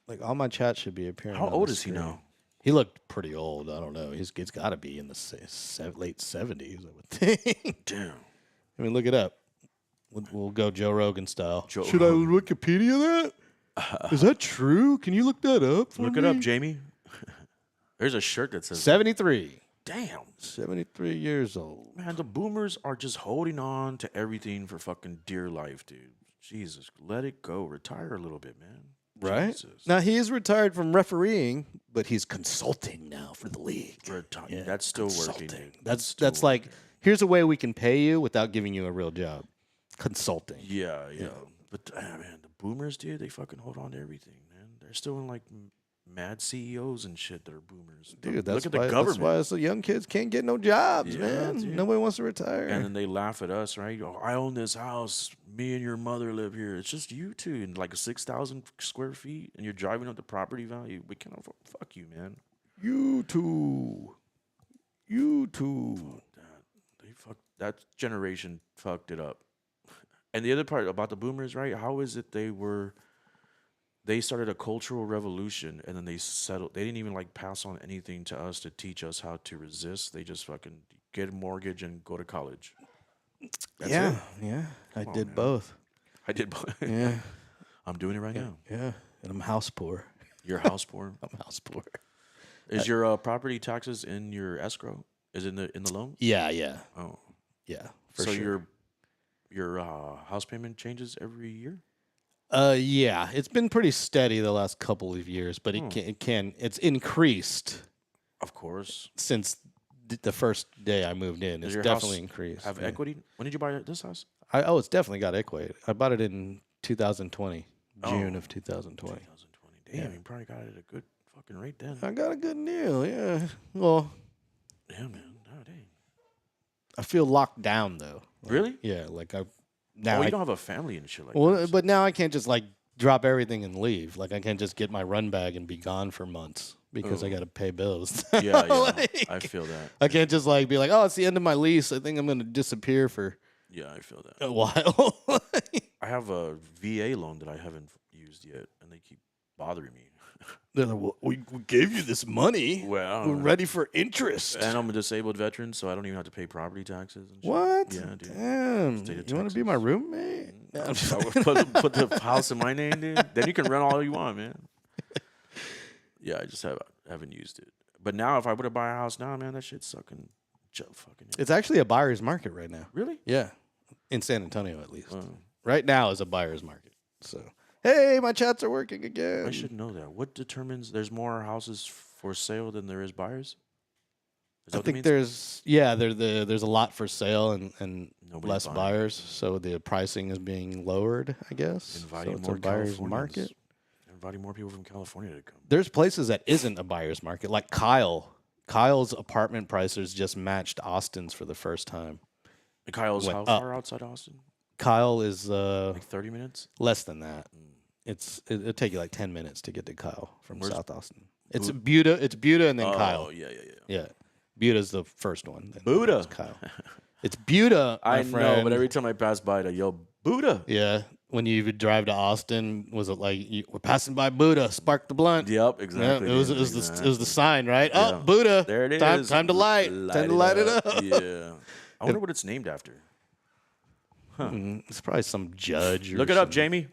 like all my chat should be appearing. How on old the is he screen. now? He looked pretty old. I don't know. It's got to be in the late 70s, I would think. Damn. I mean, look it up. We'll go Joe Rogan style. Joe Should Rogan. I Wikipedia that? Is that true? Can you look that up for Look me? it up, Jamie. There's a shirt that says 73. damn. 73 years old. Man, the boomers are just holding on to everything for fucking dear life, dude. Jesus, let it go. Retire a little bit, man. Right? Jesus. Now, he is retired from refereeing, but he's consulting now for the league. Yeah, that's still working, Consulting. dude. That's still like, here's a way we can pay you without giving you a real job. Consulting. Yeah. But man, the boomers, dude, they fucking hold on to everything, man. They're still in like mad CEOs and shit that are boomers. Dude, Look at the that's government. why the young kids can't get no jobs, Yeah, man. dude. Nobody wants to retire. And then they laugh at us, right? Oh, I own this house. Me and your mother live here. It's just you two in like 6,000 square feet, and you're driving up the property value. We can't afford. Fuck you, man. You too. That generation fucked it up. And the other part about the boomers, right? How is it they started a cultural revolution, and then they settled. They didn't even like pass on anything to us to teach us how to resist. They just fucking get a mortgage and go to college. That's it. Yeah. I on, did man. both. I did. Yeah. I'm doing it right now. Yeah. And I'm house poor. Your house poor. I'm house poor. Is your property taxes in your escrow? Is it in the loan? Yeah. Oh, Yeah. so your house payment changes every year? Yeah. It's been pretty steady the last couple of years, but it's increased Of course. since the first day I moved in. Does It's your definitely house increased. Have yeah. equity? When did you buy this house? It's definitely got equity. I bought it in 2020, June Oh. of 2020. 2020. Damn, you probably got it at a good fucking rate then. I got a good deal, yeah. Well, Yeah, man. Oh, dang. I feel locked down though. Like, Really? Yeah, like Oh, now. you don't have a family and shit like Well, that. but now I can't just like drop everything and leave. Like I can't just get my run bag and be gone for months because I got to pay bills. Yeah, Like, I feel that. I can't just like be like, oh, it's the end of my lease. I think I'm going to disappear for Yeah, I feel that. a while. I have a VA loan that I haven't used yet, and they keep bothering me. They're like, well, we gave you this money. Well, We're ready for interest. and I'm a disabled veteran, so I don't even have to pay property taxes. And shit. What? Yeah, dude. Damn. State of You want to be my roommate? No, I'm just- I would put the house in my name, dude. Then you can rent all you want, man. Yeah, I just haven't used it. But now, if I were to buy a house now, man, that shit's fucking. It's actually a buyer's market right now. Really? Yeah. In San Antonio, at least. Oh. Right now is a buyer's market. So, hey, my chats are working again. I should know that. What determines there's more houses for sale than there is buyers? Is that I what that think means? there's a lot for sale and Nobody's less buying. buyers, so the pricing is being lowered, I guess. Inviting so it's more a buyer's Californians. market. Inviting more people from California to come. There's places that isn't a buyer's market, like Kyle. Kyle's apartment prices just matched Austin's for the first time. And Kyle's Went how up. far outside Austin? Kyle is Like 30 minutes? less than that. It'll take you like 10 minutes to get to Kyle from Where's South Austin. It's Buda. It's Buda and then Oh, Kyle. yeah. Yeah, Buda's the first one. then Buda. it's Kyle. It's Buda, my I friend. know, but every time I pass by, I yell, Buddha. Yeah, when you would drive to Austin, was it like we're passing by Buddha, spark the blunt? Yep, Yeah, exactly. it was dude, it was the exactly. it was the sign, right? Yeah. Oh, Buddha, There it time is. time to light, time to light it up. Yeah. I wonder what it's named after. It's probably some judge or Look it up, Jamie.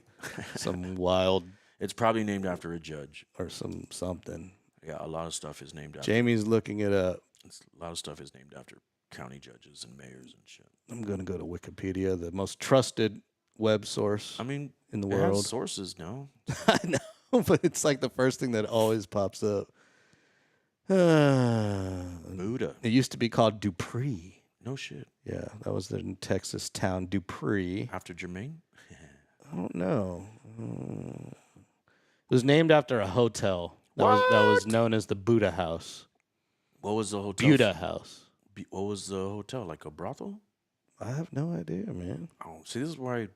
some wild It's probably named after a judge. or something. Yeah, a lot of stuff is named after. Jamie's looking it up. A lot of stuff is named after county judges and mayors and shit. I'm gonna go to Wikipedia, the most trusted web source I mean, in the it has world. sources, no? I know, but it's like the first thing that always pops up. Buddha. It used to be called Dupree. No shit. Yeah, that was the Texas town Dupree. After Jermaine? I don't know. It was named after a hotel that was known as the Buddha House. What was the hotel? Buddha House. What was the hotel? Like a brothel? I have no idea, man. Oh, see, this is why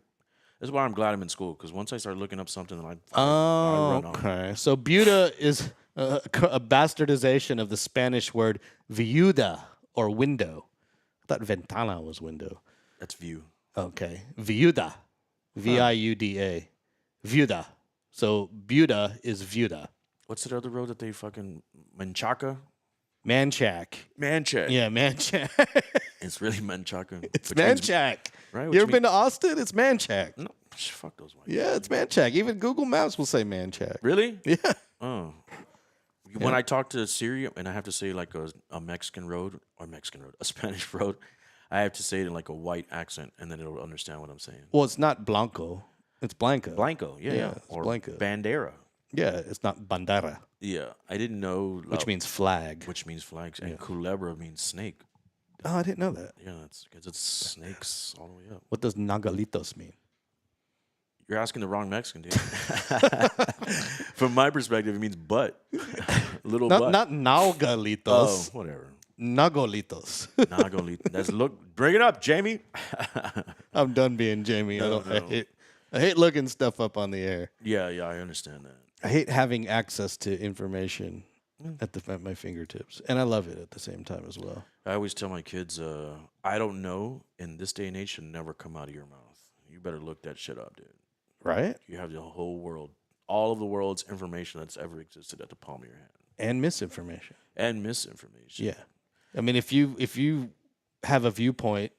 I'm glad I'm in school, because once I start looking up something, I Oh, run on. okay. So Buddha is a bastardization of the Spanish word viuda, or window. I thought ventana was window. That's view. Okay. Viuda. Viuda. Viuda. So Buddha is viuda. What's that other road that they fucking Menchaca? Manchac. Manchac. Yeah, Manchac. It's really Menchaca. It's which means- Manchac. right? You ever been to Austin? It's Manchac. No, fuck those white. Yeah, it's Manchac. Even Google Maps will say Manchac. Really? Yeah. Oh. When I talk to Siri and I have to say like a Mexican road, a Spanish road, I have to say it in like a white accent, and then it'll understand what I'm saying. Well, it's not Blanco. It's Blanca. Blanco, yeah. it's Or Blanca. Bandera. Yeah, it's not bandera, Yeah, I didn't know. which means flag. Which means flags, and culebra means snake. Oh, I didn't know that. Yeah, that's because it's snakes all the way up. What does nagalitos mean? You're asking the wrong Mexican, dude. From my perspective, it means butt. Little butt. Not nalgalitos. Oh, whatever. Nagolitos. Nagolito. Bring it up, Jamie. I'm done being Jamie. No. I hate looking stuff up on the air. Yeah, I understand that. I hate having access to information at my fingertips, and I love it at the same time as well. I always tell my kids, I don't know in this day and age should never come out of your mouth. You better look that shit up, dude. Right? You have the whole world, all of the world's information that's ever existed at the palm of your hand. And misinformation. And misinformation. Yeah. I mean, if you have a viewpoint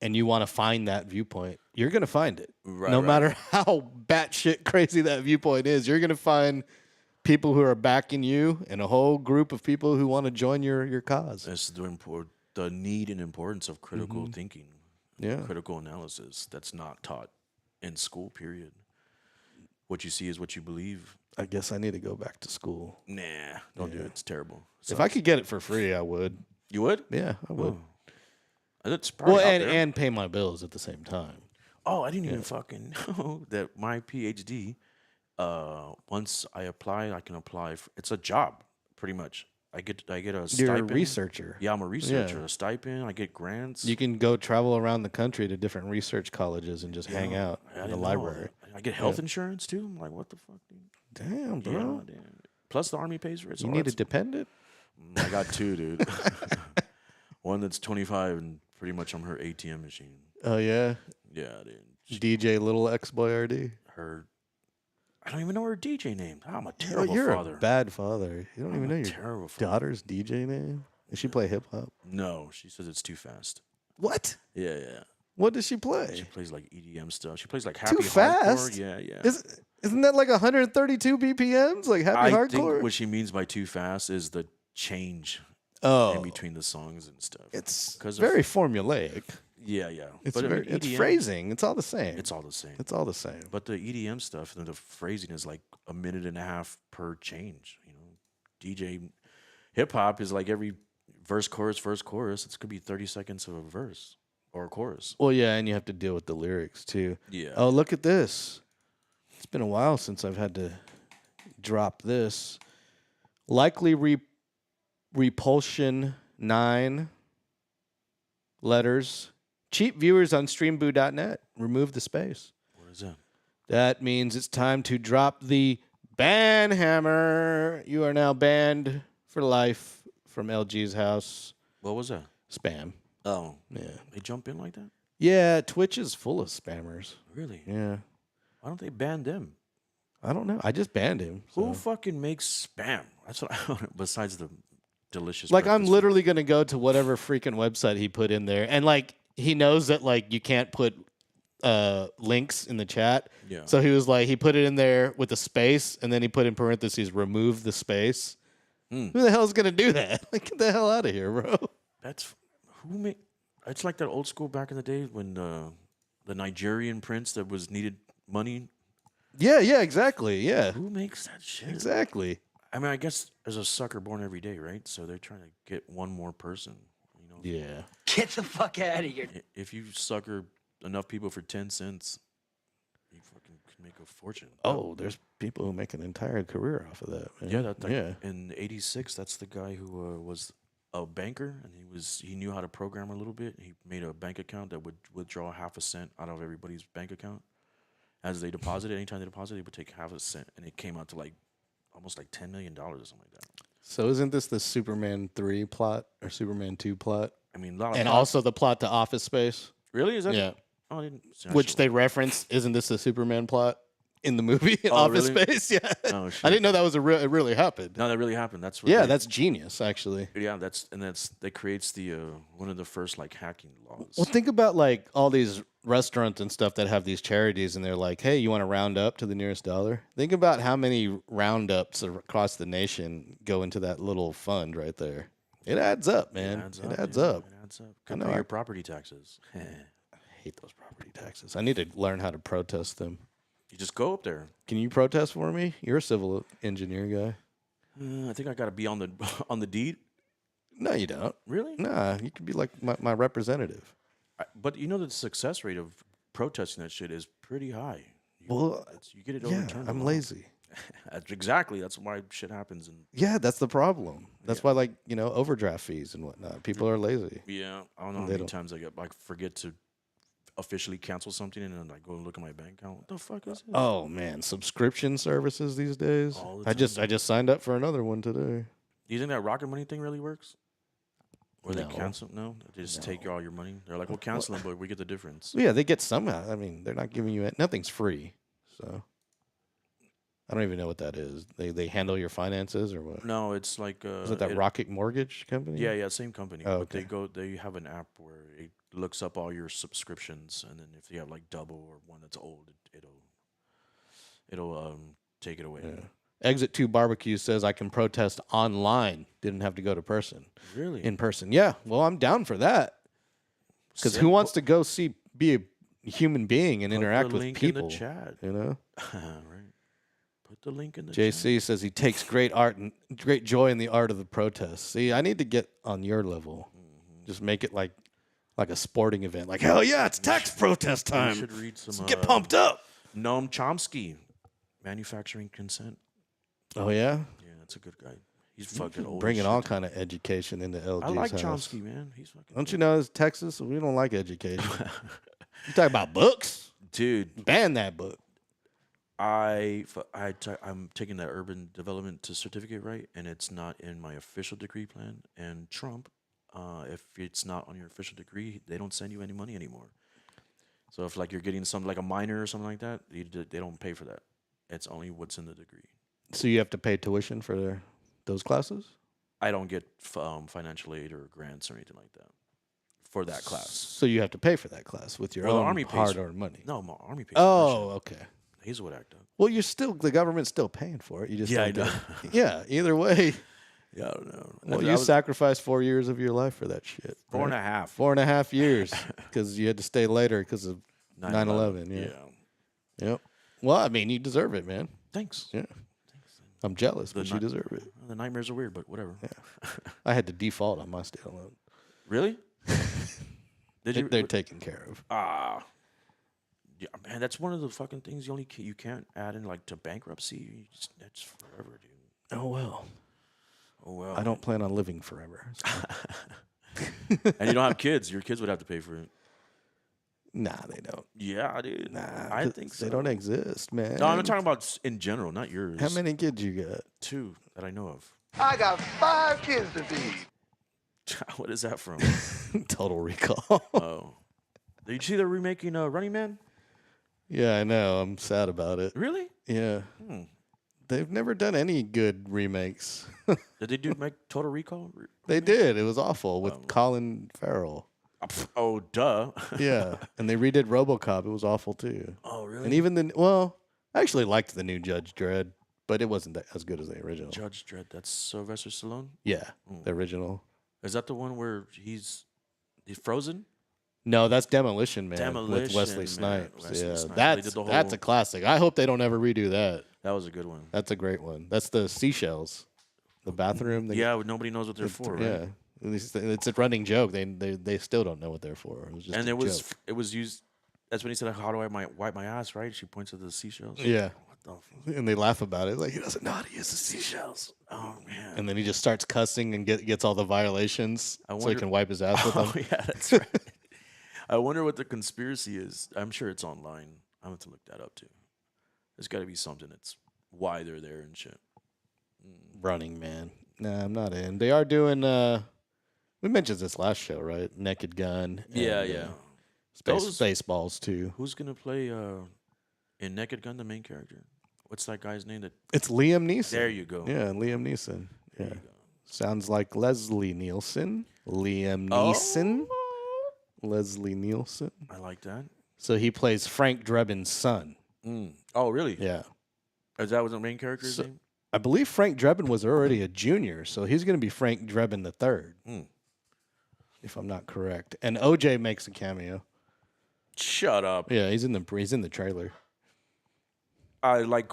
and you want to find that viewpoint, you're going to find it. Right, no matter how batshit crazy that viewpoint is, you're going to find people who are backing you and a whole group of people who want to join your cause. That's the need and importance of critical thinking. Yeah. Critical analysis that's not taught in school, period. What you see is what you believe. I guess I need to go back to school. Nah, don't do it. It's terrible. If I could get it for free, I would. You would? Yeah, I would. It's probably Well, out there. and pay my bills at the same time. Oh, I didn't even fucking know that my PhD, once I apply, I can apply for, it's a job, pretty much. I get a You're stipend. a researcher. Yeah, I'm a researcher. Yeah. A stipend. I get grants. You can go travel around the country to different research colleges and just hang out I in the didn't know. library. I get health insurance too. I'm like, what the fuck, dude? Damn, bro. Yeah, damn. Plus the army pays for it. So You need a that's- dependent? I got two, dude. One that's 25, and pretty much I'm her ATM machine. Oh, yeah? Yeah, dude. DJ Little X Boy RD? Her. I don't even know her DJ name. I'm a Oh, terrible you're father. a bad father. You don't I'm even know a your terrible father. daughter's DJ name? Does she play hip hop? No, she says it's too fast. What? Yeah. What does she She play? plays like EDM stuff. She plays like happy Too fast? hardcore. Yeah. Isn't that like 132 BPMs? Like happy I hardcore? think what she means by too fast is the change Oh, in between the songs and stuff. it's 'Cause of- very formulaic. Yeah. It's But I mean, it's EDM, phrasing. It's all the same. It's all the same. It's all the same. But the EDM stuff, the phrasing is like a minute and a half per change. You know, DJ hip hop is like every verse, chorus. It's could be 30 seconds of a verse or a chorus. Well, yeah, and you have to deal with the lyrics too. Yeah. Oh, look at this. It's been a while since I've had to drop this. Likely repulsion 9 letters. Cheap viewers on streamboo.net. Remove the space. What is that? That means it's time to drop the ban hammer. You are now banned for life from LG's house. What was that? Spam. Oh, Yeah. they jump in like that? Yeah, Twitch is full of spammers. Really? Yeah. Why don't they ban them? I don't know. I just banned him. Who So. fucking makes spam? That's what I don't. Besides the delicious. Like, I'm breakfast food. literally going to go to whatever freaking website he put in there. And, like, he knows that, like, you can't put links in the chat. Yeah. So he was like, he put it in there with a space, and then he put in parentheses, remove the space. Who the hell's going to do that? Like, get the hell out of here, bro. That's who make. It's like that old school back in the day when the Nigerian prince that was needed money. Yeah, exactly. Yeah. Who makes that shit? Exactly. I mean, I guess there's a sucker born every day, right? So they're trying to get one more person. You know. Yeah. Get the fuck out of here. If you sucker enough people for 10 cents, you fucking can make a fortune. Oh, there's people who make an entire career off of that. Man. Yeah, yeah. In '86, that's the guy who was a banker, and he knew how to program a little bit. He made a bank account that would withdraw half a cent out of everybody's bank account as they deposited. Anytime they deposited, they would take half a cent, and it came out to like almost like $10 million or something like that. So isn't this the Superman 3 plot or Superman 2 plot? I mean, a lot of And plots- also the plot to Office Space? really is that? Yeah. Oh, I didn't. see, I Which should- they reference, isn't this the Superman plot in the movie Oh, Office really? Space? Yeah. Oh, shit. I didn't know that was it really happened. No, that really happened. That's what Yeah, they- that's genius, actually. yeah. That creates the one of the first like hacking laws. Well, think about like all these restaurants and stuff that have these charities, and they're like, "Hey, you want to round up to the nearest dollar?" Think about how many roundups across the nation go into that little fund right there. It adds up, man. It adds yeah, up. It adds up. I know, Compare I- your property taxes. I hate those property taxes. I need to learn how to protest them. You just go up there. Can you protest for me? You're a civil engineer guy. I think I got to be on the on the deed. No, you don't. Really? Nah, you could be like my representative. But you know the success rate of protesting that shit is pretty high. Well, You get it yeah, overturned. a I'm lot. lazy. Exactly. That's why shit happens. And Yeah, that's the problem. That's why, like, overdraft fees and whatnot. People are lazy. yeah, I don't know how They many don't- times I forget to officially cancel something, and then I go and look at my bank account. What the fuck is this? Oh man, subscription services these days. All the I just signed up for another one today. Do you think that Rocket Money thing really works? Or No. they cancel? No, they just take all your money. They're like, we'll cancel them, but we get the difference. Yeah, they get somehow. I mean, they're not giving you nothing's free. So I don't even know what that is. They handle your finances or what? No, it's like Is it that Rocket Mortgage company? Yeah, same company. Oh, But okay. they have an app where it looks up all your subscriptions, and then if you have like double or one that's old, it'll take it away. Yeah. Exit 2 Barbecue says I can protest online. Didn't have to go to person. Really? In person. Yeah. Well, I'm down for that. Because who wants to go be a human being and interact with people? In the chat. You know? Right. Put the link in the chat. JC says he takes great great joy in the art of the protest. See, I need to get on your level. Just make it like a sporting event. Like, hell yeah, it's tax protest You time. should read some. Get pumped up. Noam Chomsky, Manufacturing Consent. Oh yeah, Yeah, that's a good guy. He's fucking old. bringing as all shit. kind of education into LG's I like house. Chomsky, man. He's fucking. Don't you know it's Texas? We don't like education. You talk about books? Dude, Ban that book. I'm taking that urban development to certificate, right? And it's not in my official degree plan. And Trump, if it's not on your official degree, they don't send you any money anymore. So if like you're getting something like a minor or something like that, they don't pay for that. It's only what's in the degree. So you have to pay tuition for those classes? I don't get financial aid or grants or anything like that for that class. So you have to pay for that class with your Well, the own Army pays- hard-earned money. No, my Army pays. Oh, okay. Hazelwood Act. Though. Well, the government's still paying for it. You just Yeah, don't I do know. it. Yeah, either way. Yeah, I don't know. Well, I you was sacrificed 4 years of your life for that shit. 4.5. 4.5 years because you had to stay later because of 9/11. Yeah. Yep. Well, I mean, you deserve it, man. Thanks. Yeah. I'm jealous, but you ni- deserve it. The nightmares are weird, but whatever. I had to default on my state loan. Really? Did you? They're taken care of. Yeah, man, that's one of the fucking things you can't add in like to bankruptcy. That's forever, dude. Oh well. Oh well. I don't plan on living forever. so. And you don't have kids. Your kids would have to pay for it. Nah, they don't. Yeah, dude. Nah, I think so. they don't exist, man. No, I'm not talking about in general, not yours. How many kids you got? 2 that I know of. I got 5 kids to feed. What is that from? Total Recall. Oh, did you see they're remaking Running Man? Yeah, I know. I'm sad about it. Really? Yeah. Hmm. They've never done any good remakes. Did they do make Total Recall? They did. It was awful with Oh. Colin Farrell. Oh, duh. Yeah. And they redid RoboCop. It was awful too. Oh, really? And even I actually liked the new Judge Dredd, but it wasn't as good as the original. Judge Dredd. That's Sylvester Stallone. Yeah, the original. Is that the one where he's frozen? No, that's Demolition Man with Demolition Wesley Man. Snipes. Wesley Yeah, Snipes. They that's did the that's whole- a classic. I hope they don't ever redo that. That was a good one. That's a great one. That's the seashells, the bathroom. Yeah, nobody knows what they're for, right? Yeah, it's a running joke. They still don't know what they're for. It was just And a it was joke. it was used. That's when he said, "How do I wipe my ass?" Right? She points to the seashells. Yeah, What the? and they laugh about it. Like he doesn't know how to use the seashells. Oh man. And then he just starts cussing and gets all the violations so he wonder- can wipe his ass with them. Oh yeah, that's right. I wonder what the conspiracy is. I'm sure it's online. I'm going to look that up too. There's got to be something that's why they're there and shit. Running Man. Nah, I'm not in. They are doing. We mentioned this last show, right? Naked Gun. Yeah, and, yeah. Space, Those- Spaceballs too. Who's gonna play in Naked Gun the main character? What's that guy's name? That It's Liam Neeson. there you go. Yeah, Liam Neeson. There Yeah. you go. Sounds like Leslie Nielsen. Liam Neeson. Oh, Leslie Nielsen. I like that. So he plays Frank Drebin's son. Oh, really? Yeah. Is that was the main character's So- name? I believe Frank Drebin was already a junior, so he's going to be Frank Drebin the third, if I'm not correct. And OJ makes a cameo. Shut up. Yeah, he's in the trailer. I like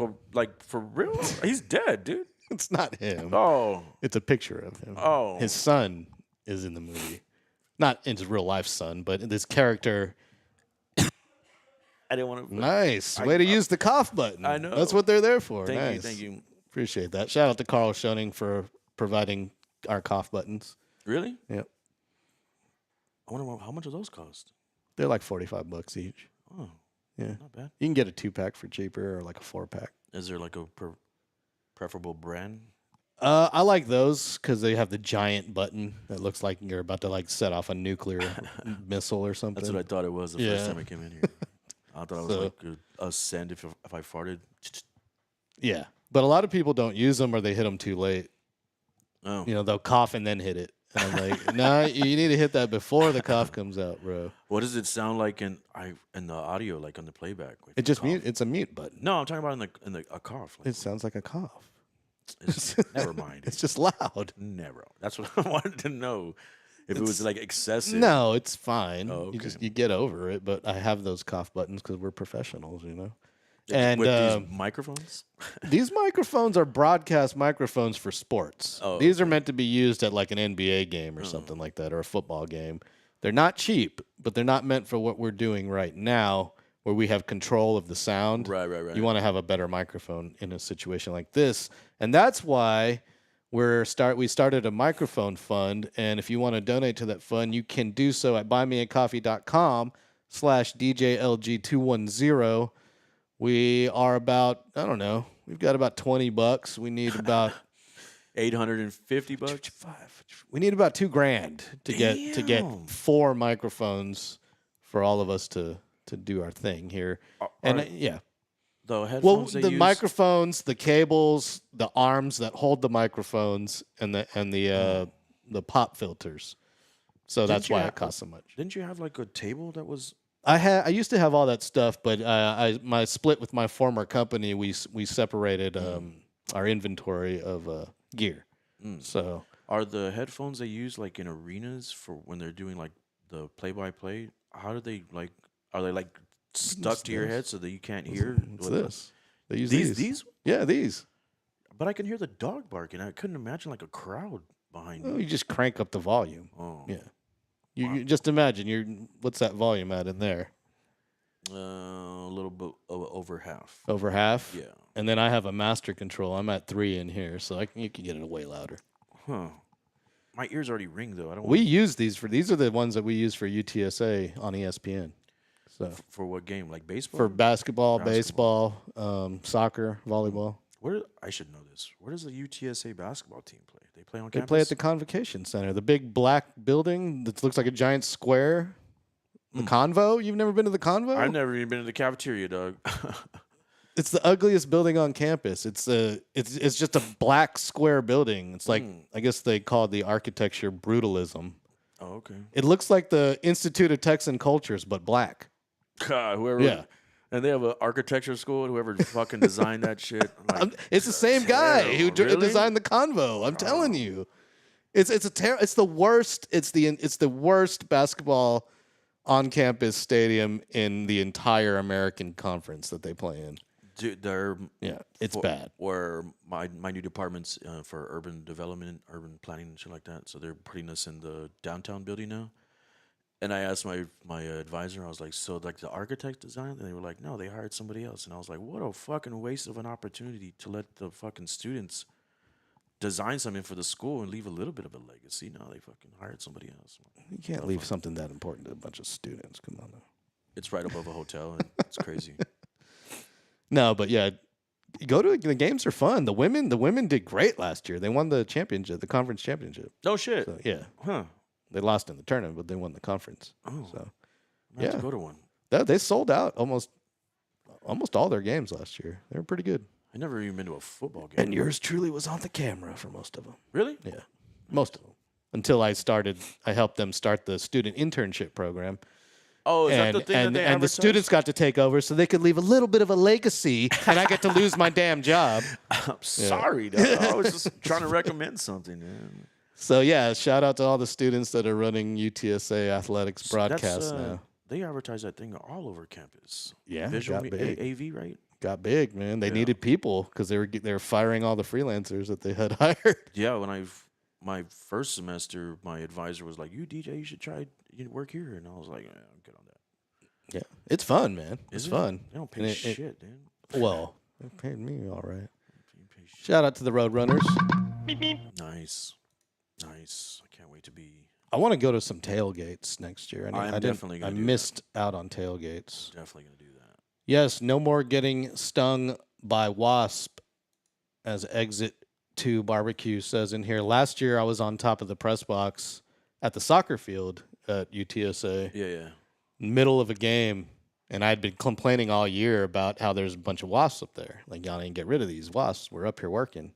for real. He's dead, dude. It's not him. Oh, It's a picture of him. Oh. His son is in the movie. Not his real life son, but this character. I didn't want to. Nice. Way to use the cough button. I know. That's what they're there for. Thank nice. you, thank you. Appreciate that. Shout out to Carl Schoening for providing our cough buttons. Really? Yep. I wonder how much do those cost. They're like $45 each. Oh, Yeah. not bad. You can get a 2-pack for cheaper or like a 4-pack. Is there like a preferable brand? I like those because they have the giant button that looks like you're about to like set off a nuclear missile or something. That's what I thought it was the Yeah. first time I came in here. I thought it was So- like a send if I farted. Yeah. But a lot of people don't use them or they hit them too late. Oh, You know, they'll cough and then hit it. And I'm like, nah, you need to hit that before the cough comes out, bro. what does it sound like in the audio, like on the playback? if It you just cough? mute. It's a mute button. No, I'm talking about in the a cough. Like, It sounds like a cough. never mind. It's just loud. Never. That's what I wanted to know. If it was like excessive. No, it's fine. Oh, You okay. you get over it. But I have those cough buttons because we're professionals, you know. And with these microphones. these microphones are broadcast microphones for sports. Oh, These are meant to be used at like an NBA game or something like that, or a football game. They're not cheap, but they're not meant for what we're doing right now, where we have control of the sound. Right. You want to have a better microphone in a situation like this, and that's why we started a microphone fund. And if you want to donate to that fund, you can do so at buymeacoffee.com/DJLG210. We are about, I don't know, we've got about $20. We need about $850. we need about $2,000 to Damn. get 4 microphones for all of us to do our thing here. And yeah. The Well, headphones they the use? microphones, the cables, the arms that hold the microphones, and the pop filters. So that's you why have- it costs so much. Didn't you have like a table that was? I used to have all that stuff, but my split with my former company, we separated our inventory of gear. So Are the headphones they use like in arenas for when they're doing like the play-by-play? How do they like? Are they like stuck to your head so that you can't hear? what's what- this? They use These? Yeah, these. But I can hear the dog barking. I couldn't imagine like a crowd behind Oh, you. you just crank up the volume. Oh, Yeah. You just imagine what's that volume at in there? a little bit over half. Over half? Yeah. And then I have a master control. I'm at 3 in here, so you can get it way louder. Huh. My ears already ring though. I don't. We use these are the ones that we use for UTSA on ESPN. So For what game? Like baseball? for basketball, baseball, soccer, volleyball. I should know this. Where does the UTSA basketball team play? They play on They campus. play at the Convocation Center, the big black building that looks like a giant square The Convo? You've never been to the Convo? I've never even been in the cafeteria, dog. It's the ugliest building on campus. It's just a black square building. It's like I guess they call it the architecture brutalism. Oh, okay. It looks like the Institute of Texan Cultures, but black. God, whoever. Yeah. And they have an architecture school. Whoever fucking designed that shit. Like, It's the same guy who really? designed the Convo. I'm telling you, it's the worst. It's the worst basketball on campus stadium in the entire American conference that they play in. Dude, It's bad. Where my new department's for urban development, urban planning, and shit like that. So they're putting us in the downtown building now. And I asked my advisor, I was like, so like the architect designed? And they were like, no, they hired somebody else. And I was like, what a fucking waste of an opportunity to let the fucking students design something for the school and leave a little bit of a legacy. No, they fucking hired somebody else. You can't leave something that important to a bunch of students. Come on now. It's right above a hotel, and it's crazy. No, but yeah, the games are fun. The women did great last year. They won the championship, the conference championship. No shit. So, yeah. Huh. They lost in the tournament, but they won the conference. Oh. So I have to go to one. They sold out almost all their games last year. They were pretty good. I never even been to a football game. And yours truly was on the camera for most of them. Really? Yeah, most of them. Until I helped them start the student internship program. Oh, is that the thing that they and the advertise? students got to take over so they could leave a little bit of a legacy, and I get to lose my damn job. I'm sorry, dog. I was just trying to recommend something, man. So, yeah, shout out to all the students that are running UTSA athletics broadcasts now. They advertise that thing all over campus. Yeah, Visual got big. AV, right? Got big, man. They needed people because they were firing all the freelancers that they had hired. Yeah, when my first semester, my advisor was like, "You DJ, you should try work here," and I was like, "I'm good on that." Yeah, it's fun, man. It's Is it? fun. They don't pay shit, dude. Well, they paid me all right. Shout out to the Roadrunners. Nice. I can't wait to be. I want to go to some tailgates next year. I'm definitely gonna I do missed out on tailgates. Definitely gonna do that. Yes, no more getting stung by wasp, as Exit 2 Barbecue says in here. Last year, I was on top of the press box at the soccer field at UTSA, Yeah. middle of a game, and I'd been complaining all year about how there's a bunch of wasps up there. Like, y'all didn't get rid of these wasps. We're up here working.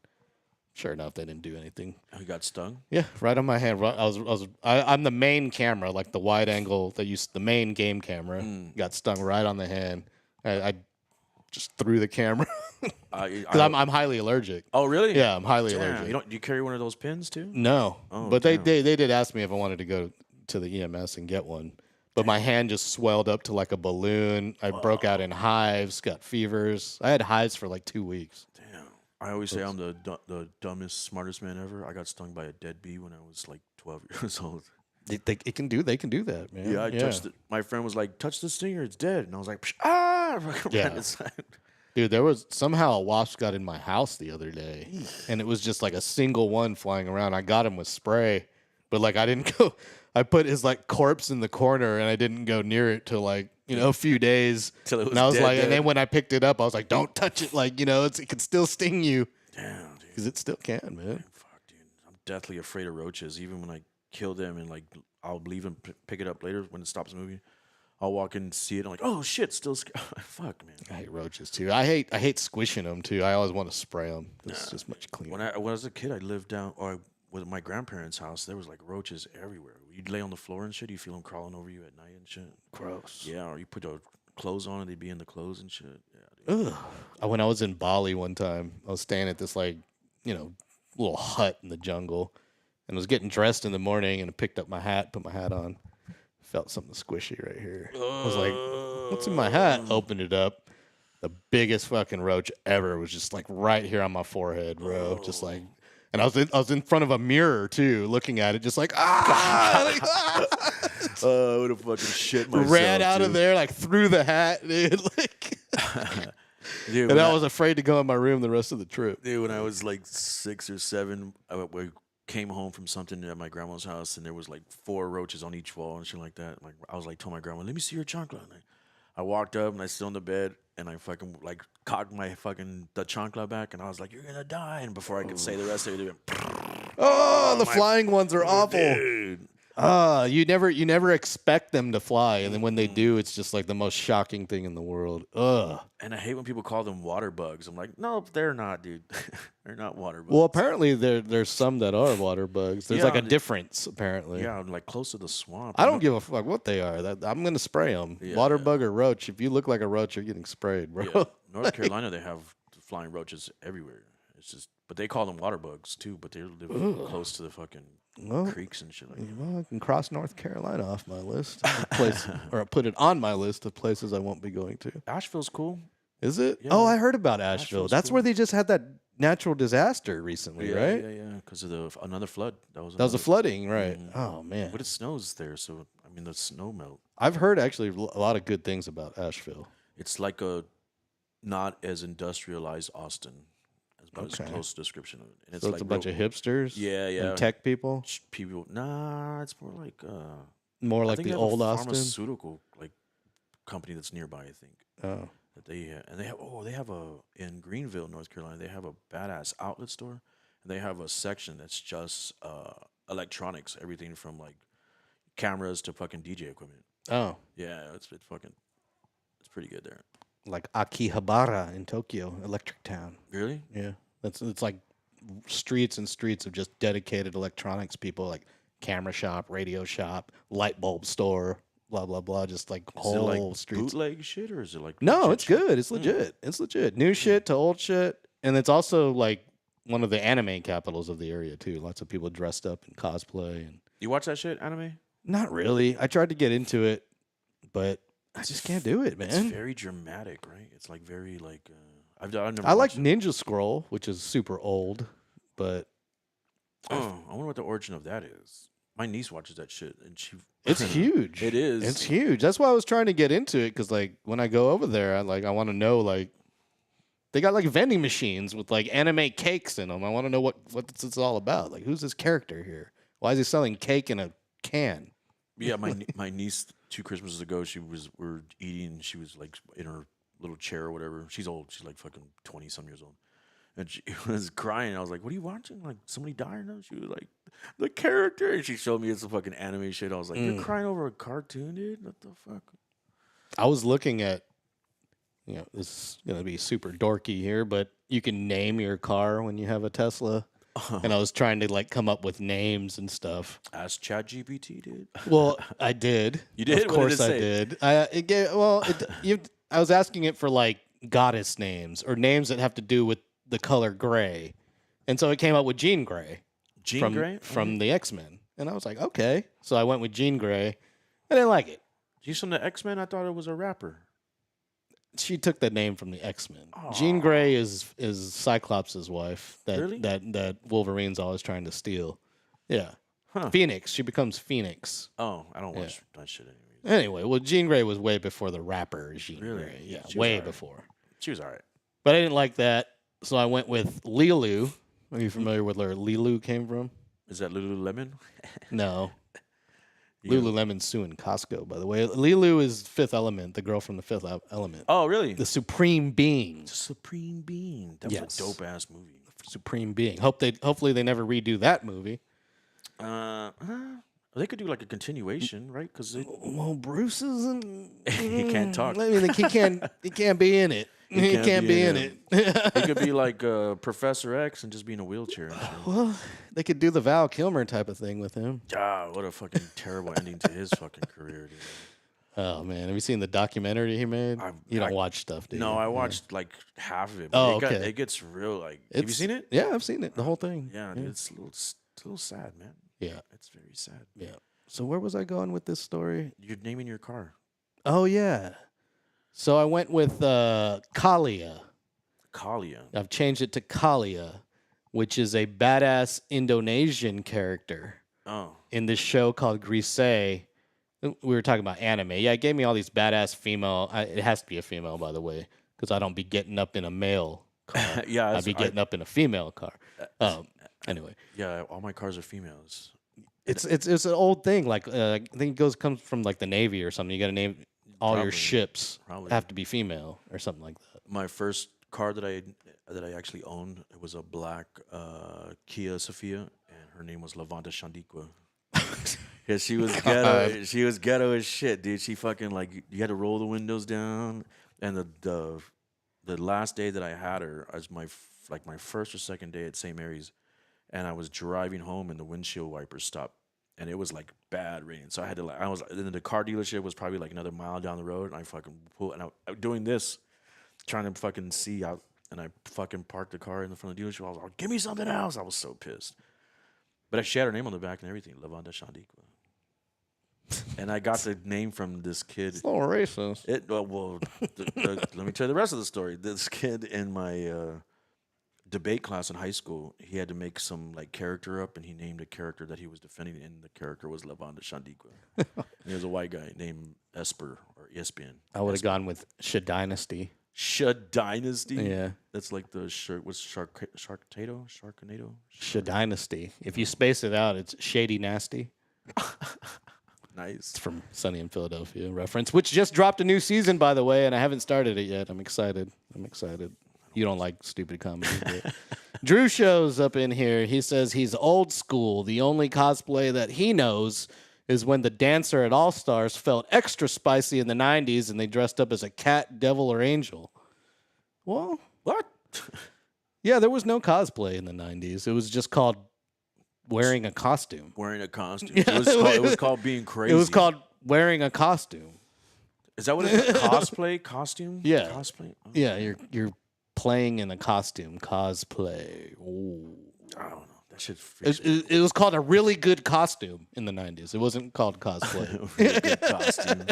Sure enough, they didn't do anything. You got stung? Yeah, right on my hand. I'm the main camera, like the wide angle the main game camera. Got stung right on the hand. I just threw the camera because I'm highly allergic. Oh, really? Yeah, I'm highly Damn, allergic. do you carry one of those pins too? No, Oh, but damn. they did ask me if I wanted to go to the EMS and get one. But my hand just swelled up to like a balloon. I broke out in hives, got fevers. I had hives for like 2 weeks. Damn. I always say I'm the dumbest, smartest man ever. I got stung by a dead bee when I was like 12 years old. They can do that, man. Yeah, I touched it. My friend was like, "Touch the stinger, it's dead." And I was like, "Psh, ah!" Yeah. Ran inside. Dude, there was somehow a wasp got in my house the other day, and it was just like a single one flying around. I got him with spray, but like I didn't go. I put his like corpse in the corner, and I didn't go near it till like a few days. Till it was and I was dead, like, dead. and then when I picked it up, I was like, "Don't touch it!" Like it can still sting you. Damn, dude. Because it still can, man. Fuck, dude. I'm deathly afraid of roaches. Even when I kill them and like I'll leave and pick it up later when it stops moving. I'll walk in and see it. And I'm like, oh shit, still fuck, man. I hate roaches too. I hate squishing them too. I always want to spray them. It's just much cleaner. When I was a kid, I lived down with my grandparents' house. There was like roaches everywhere. You'd lay on the floor and shit. You feel them crawling over you at night and shit. Gross. Yeah, or you put your clothes on and they'd be in the clothes and shit. Yeah, dude. Ugh. When I was in Bali one time, I was staying at this little hut in the jungle, and was getting dressed in the morning, and I picked up my hat, put my hat on, felt something squishy right here. I was like, "What's in my hat?" Opened it up. The biggest fucking roach ever was just like right here on my forehead, bro. Just like, and I was in front of a mirror too, looking at it, just like I would have fucking shit myself. ran out dude. of there, like threw the hat, dude. Like, Dude, and when I was afraid to go in my room the rest of the trip. Dude, when I was like 6 or 7, we came home from something at my grandma's house, and there was like 4 roaches on each wall and shit like that. Like I was like, told my grandma, "Let me see your chancla." And I walked up and I stood on the bed and I fucking like cocked my fucking the chancla back, and I was like, "You're gonna die!" And before I could say the rest of it, Oh, the flying ones are awful. dude. You never expect them to fly, and then when they do, it's just like the most shocking thing in the world. Ugh. And I hate when people call them water bugs. I'm like, no, they're not, dude. They're not water bugs. Well, apparently there's some that are water bugs. There's like a difference apparently. Yeah, like close to the swamp. I don't give a fuck what they are. I'm gonna spray them. Water bug or roach. If you look like a roach, you're getting sprayed, bro. Yeah. North Carolina, they have flying roaches everywhere. It's just, but they call them water bugs too. But they live close to the fucking creeks and shit like that. Well, I can cross North Carolina off my list of place, or put it on my list of places I won't be going to. Asheville's cool. Is it? Yeah. Oh, I heard about Asheville. Asheville's That's cool. where they just had that natural disaster recently, right? Yeah. Because of another flood. That was a flooding, right? Oh man. But it snows there, so I mean the snow melt. I've heard actually a lot of good things about Asheville. It's like a not as industrialized Austin. That's about as close description of it. And So it's a bunch of hipsters, and tech people. People, nah, it's more like More I like think the they have old a Austin. pharmaceutical like company that's nearby. I think. Oh, That they have a in Greenville, North Carolina. They have a badass outlet store, and they have a section that's just electronics, everything from like cameras to fucking DJ equipment. oh, Yeah, it's pretty good there. like Akihabara in Tokyo, Electric Town. Really? Yeah, it's like streets and streets of just dedicated electronics people, like camera shop, radio shop, light bulb store, blah blah blah. Just like Is whole it like streets. bootleg shit or is it like No, legit it's shit? good. It's legit. It's legit. New shit to old shit, and it's also like one of the anime capitals of the area too. Lots of people dressed up in cosplay and. You watch that shit anime? Not really. I tried to get into it, but I just can't do it, man. It's very dramatic, right? It's like very like I've never. I like watched it. Ninja Scroll, which is super old, but Oh, I wonder what the origin of that is. My niece watches that shit, and she. it's huge. It is. It's huge. That's why I was trying to get into it, because like when I go over there, I want to know, like, they got like vending machines with like anime cakes in them. I want to know what this is all about. Like, who's this character here? Why is he selling cake in a can? Yeah, my niece 2 Christmases ago, we're eating. She was like in her little chair or whatever. She's old. She's like fucking 20-some years old, and she was crying. I was like, "What are you watching? Like somebody dying?" No, she was like, "The character." And she showed me it's a fucking anime shit. I was like, "You're crying over a cartoon, dude? What the fuck?" I was looking at, this is gonna be super dorky here, but you can name your car when you have a Tesla. And I was trying to like come up with names and stuff. Ask ChatGPT, dude. Well, I did. You did? Of What did course, it I say? did. I was asking it for like goddess names or names that have to do with the color gray, and so it came up with Jean Grey. Jean Grey from the X-Men, and I was like, okay. So I went with Jean Grey. I didn't like it. She's from the X-Men. I thought it was a rapper. She took the name from the X-Men. Jean Grey is Cyclops' wife Really? that Wolverine's always trying to steal. Yeah. Huh. Phoenix. She becomes Phoenix. Oh, I don't watch that shit anyways. Anyway, well, Jean Grey was way before the rapper Jean Really? Grey. Yeah, She was way alright. before. She was all right. But I didn't like that, so I went with Lilu. Are you familiar with where Lilu came from? Is that Lululemon? No. You- Lululemon's suing Costco, by the way. Lilu is Fifth Element, the girl from the Fifth Element. Oh, really? The Supreme Being. Supreme Being. That was Yes. a dope ass movie. Supreme Being. Hopefully they never redo that movie. They could do like a continuation, right? Because Well, Bruce isn't. He can't talk. I mean, he can't be in it. He can't be in it. he could be like Professor X and just be in a wheelchair. And shit. Well, they could do the Val Kilmer type of thing with him. Ah, what a fucking terrible ending to his fucking career, dude. Oh man, have you seen the documentary he made? You don't watch stuff, do you? No, I watched like half of it. But Oh, it okay. gets real. Like, have you seen it? Yeah, I've seen it. The whole thing. Yeah, dude, it's a little sad, man. Yeah. It's very sad. Yeah. So where was I going with this story? You're naming your car. Oh yeah. So I went with Kalia. Kalia. I've changed it to Kalia, which is a badass Indonesian character Oh. in this show called Grise. We were talking about anime. Yeah, it gave me all these badass female. It has to be a female, by the way, because I don't be getting up in a male car. Yeah, I'd be getting up in a female car. Anyway, Yeah, all my cars are females. it's an old thing. Like I think it comes from like the Navy or something. You got to name all your Probably. ships Probably. have to be female or something like that. My first car that I actually owned, it was a black Kia Sophia, and her name was Lavanda Shandiqua. Yeah, she was ghetto. She was ghetto as shit, dude. She fucking like you had to roll the windows down, and the last day that I had her as my my first or second day at St. Mary's, and I was driving home and the windshield wipers stopped, and it was like bad rain. So I had to I was then the car dealership was probably like another mile down the road, and I fucking pulled and I doing this, trying to fucking see out, and I fucking parked the car in the front of the dealership. I was like, give me something else. I was so pissed. But she had her name on the back and everything, Lavanda Shandiqua. And I got the name from this kid. It's a little racist. Let me tell you the rest of the story. This kid in my debate class in high school, he had to make some like character up, and he named a character that he was defending, and the character was Lavanda Shandiqua. And he was a white guy named Esper or Espian. I would have gone with Shadynasty. Dynasty. Yeah. That's like the Sharknado? Shadynasty. If you space it out, it's Shady Nasty. Nice. It's from Sunny in Philadelphia reference, which just dropped a new season, by the way, and I haven't started it yet. I'm excited. You don't like stupid comedy. But Drew shows up in here. He says he's old school. The only cosplay that he knows is when the dancer at All Stars felt extra spicy in the 90s and they dressed up as a cat, devil, or angel. Well, What? yeah, there was no cosplay in the 90s. It was just called wearing a costume. Wearing a costume. Yeah. It was called being crazy. It was called wearing a costume. Is that what it is? Cosplay? Costume? Yeah. Cosplay? Oh, Yeah, you're playing in a costume. Cosplay. Ooh. I don't know. That shit freaks me. It was called a really good costume in the 90s. It wasn't called cosplay. Really good costume.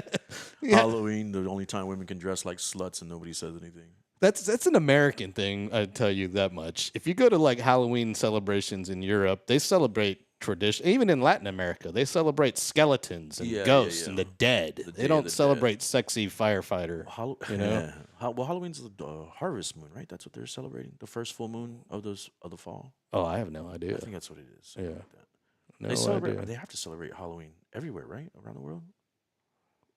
Yeah. Halloween, the only time women can dress like sluts and nobody says anything. That's an American thing, I tell you that much. If you go to like Halloween celebrations in Europe, they celebrate tradition. Even in Latin America, they celebrate skeletons and ghosts and the dead. They don't celebrate sexy firefighter. You know? Well, Halloween's the harvest moon, right? That's what they're celebrating. The first full moon of the fall. Oh, I have no idea. I think that's what it is. Yeah. Like that. No They celebrate. idea. They have to celebrate Halloween everywhere, right? Around the world.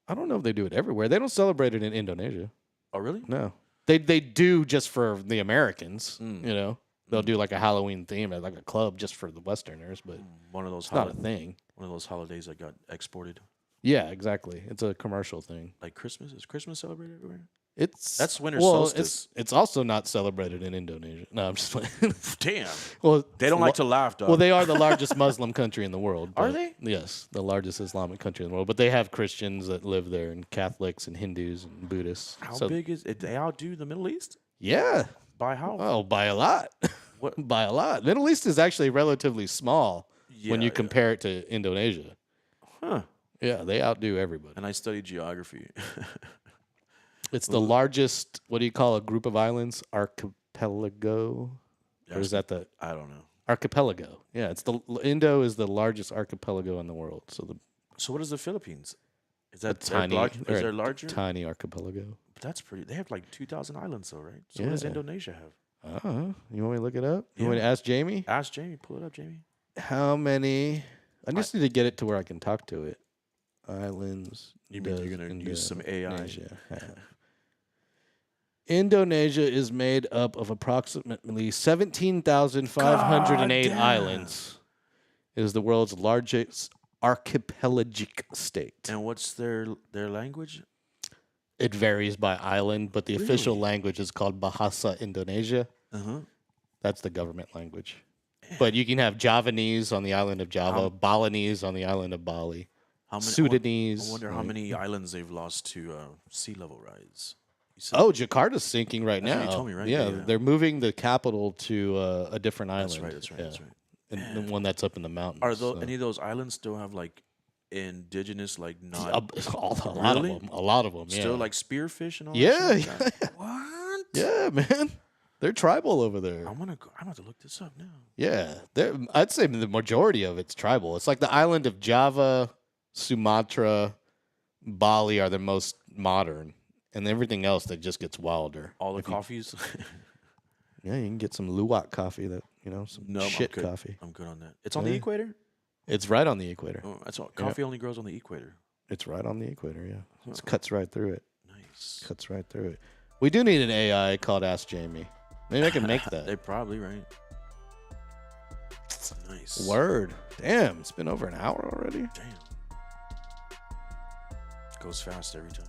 I don't know if they do it everywhere. They don't celebrate it in Indonesia. Oh, really? No. They do just for the Americans, you know. They'll do like a Halloween theme at like a club just for the Westerners, but One of those. it's not a thing. One of those holidays that got exported, Yeah, exactly. It's a commercial thing. like Christmas. Is Christmas celebrated everywhere? That's winter solstice. It's also not celebrated in Indonesia. No, I'm just playing. Damn. Well, They don't like to laugh, dog. Well, they are the largest Muslim country in the world. Are but- they? Yes, the largest Islamic country in the world. But they have Christians that live there, and Catholics, and Hindus, and Buddhists. How So, big is it? They outdo the Middle East Yeah. by how? Oh, by a lot. What? By a lot. Middle East is actually relatively small when you compare it to Indonesia. Huh. Yeah, they outdo everybody. And I studied geography. It's the largest, what do you call a group of islands? Archipelago? Or is that the I don't know. archipelago? Yeah, Indo is the largest archipelago in the world. So what is the Philippines? Is that tiny, Is they're there a larger? tiny archipelago. But that's pretty. They have like 2,000 islands, though, right? So Yeah. what does Indonesia have? You want me to look it up? You want me to Yeah. ask Jamie? Ask Jamie. Pull it up, Jamie. How many? I just need to get it to where I can talk to it. Islands. You mean you're gonna use some AI? Indonesia. Indonesia is made up of approximately 17,508 God damn. islands. It is the world's largest archipelagic state. And what's their language? It varies by island, but the official Really? language is called Bahasa Indonesia. Uh-huh. That's the government language. But you can have Javanese on the island of Java, Balinese on the island of Bali, How many? Sudanese. I wonder how like- many islands they've lost to sea level rise. You said- Oh, Jakarta's sinking right That's now. what you told me, right? Yeah, Yeah. they're moving the capital to a different island. That's right. That's right. Yeah. That's right. And the one that's up in the mountains. Are so. any of those islands still have like indigenous, like A, not a lot Really? of them. A lot of them. Yeah. still like spearfish and all? Yeah, that shit like that? What? yeah, man. They're tribal over there. I'm gonna have to look this up now. Yeah, I'd say the majority of it's tribal. It's like the island of Java, Sumatra, Bali are the most modern, and everything else that just gets wilder. All the coffees. Yeah, you can get some Luwak coffee some No, shit I'm good. coffee. I'm good on that. It's on the Yeah. equator. It's right on the equator. Oh, that's all. Coffee only grows on the equator. It's right on the equator, yeah. It cuts right through it. Nice. Cuts right through it. We do need an AI called Ask Jamie. Maybe I can make that. They're probably right. Nice. Word. Damn, it's been over an hour already. Damn. goes fast every time.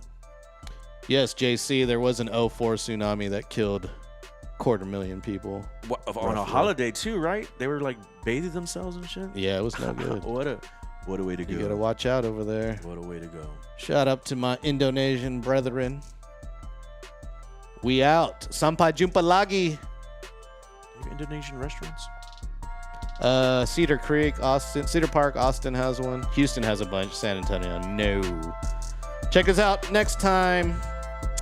Yes, JC, there was an 04 tsunami that killed 250,000 people. What, on a Roughly. holiday too, right? They were like bathing themselves and shit. Yeah, it was no good. What a way to go. You gotta watch out over there. What a way to go. Shout out to my Indonesian brethren. We out. Sampai jumpa lagi. Indonesian restaurants? Cedar Creek, Austin, Cedar Park, Austin has one. Houston has a bunch. San Antonio, no. Check us out next time.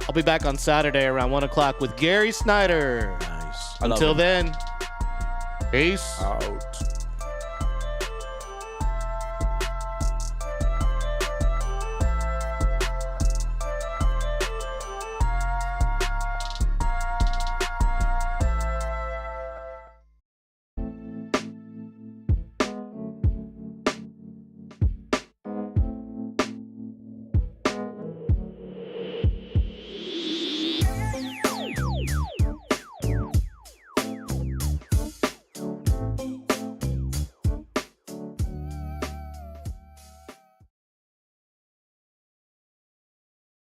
I'll be back on Saturday around 1 o'clock with Gary Snyder. Nice. Until then, peace. Out.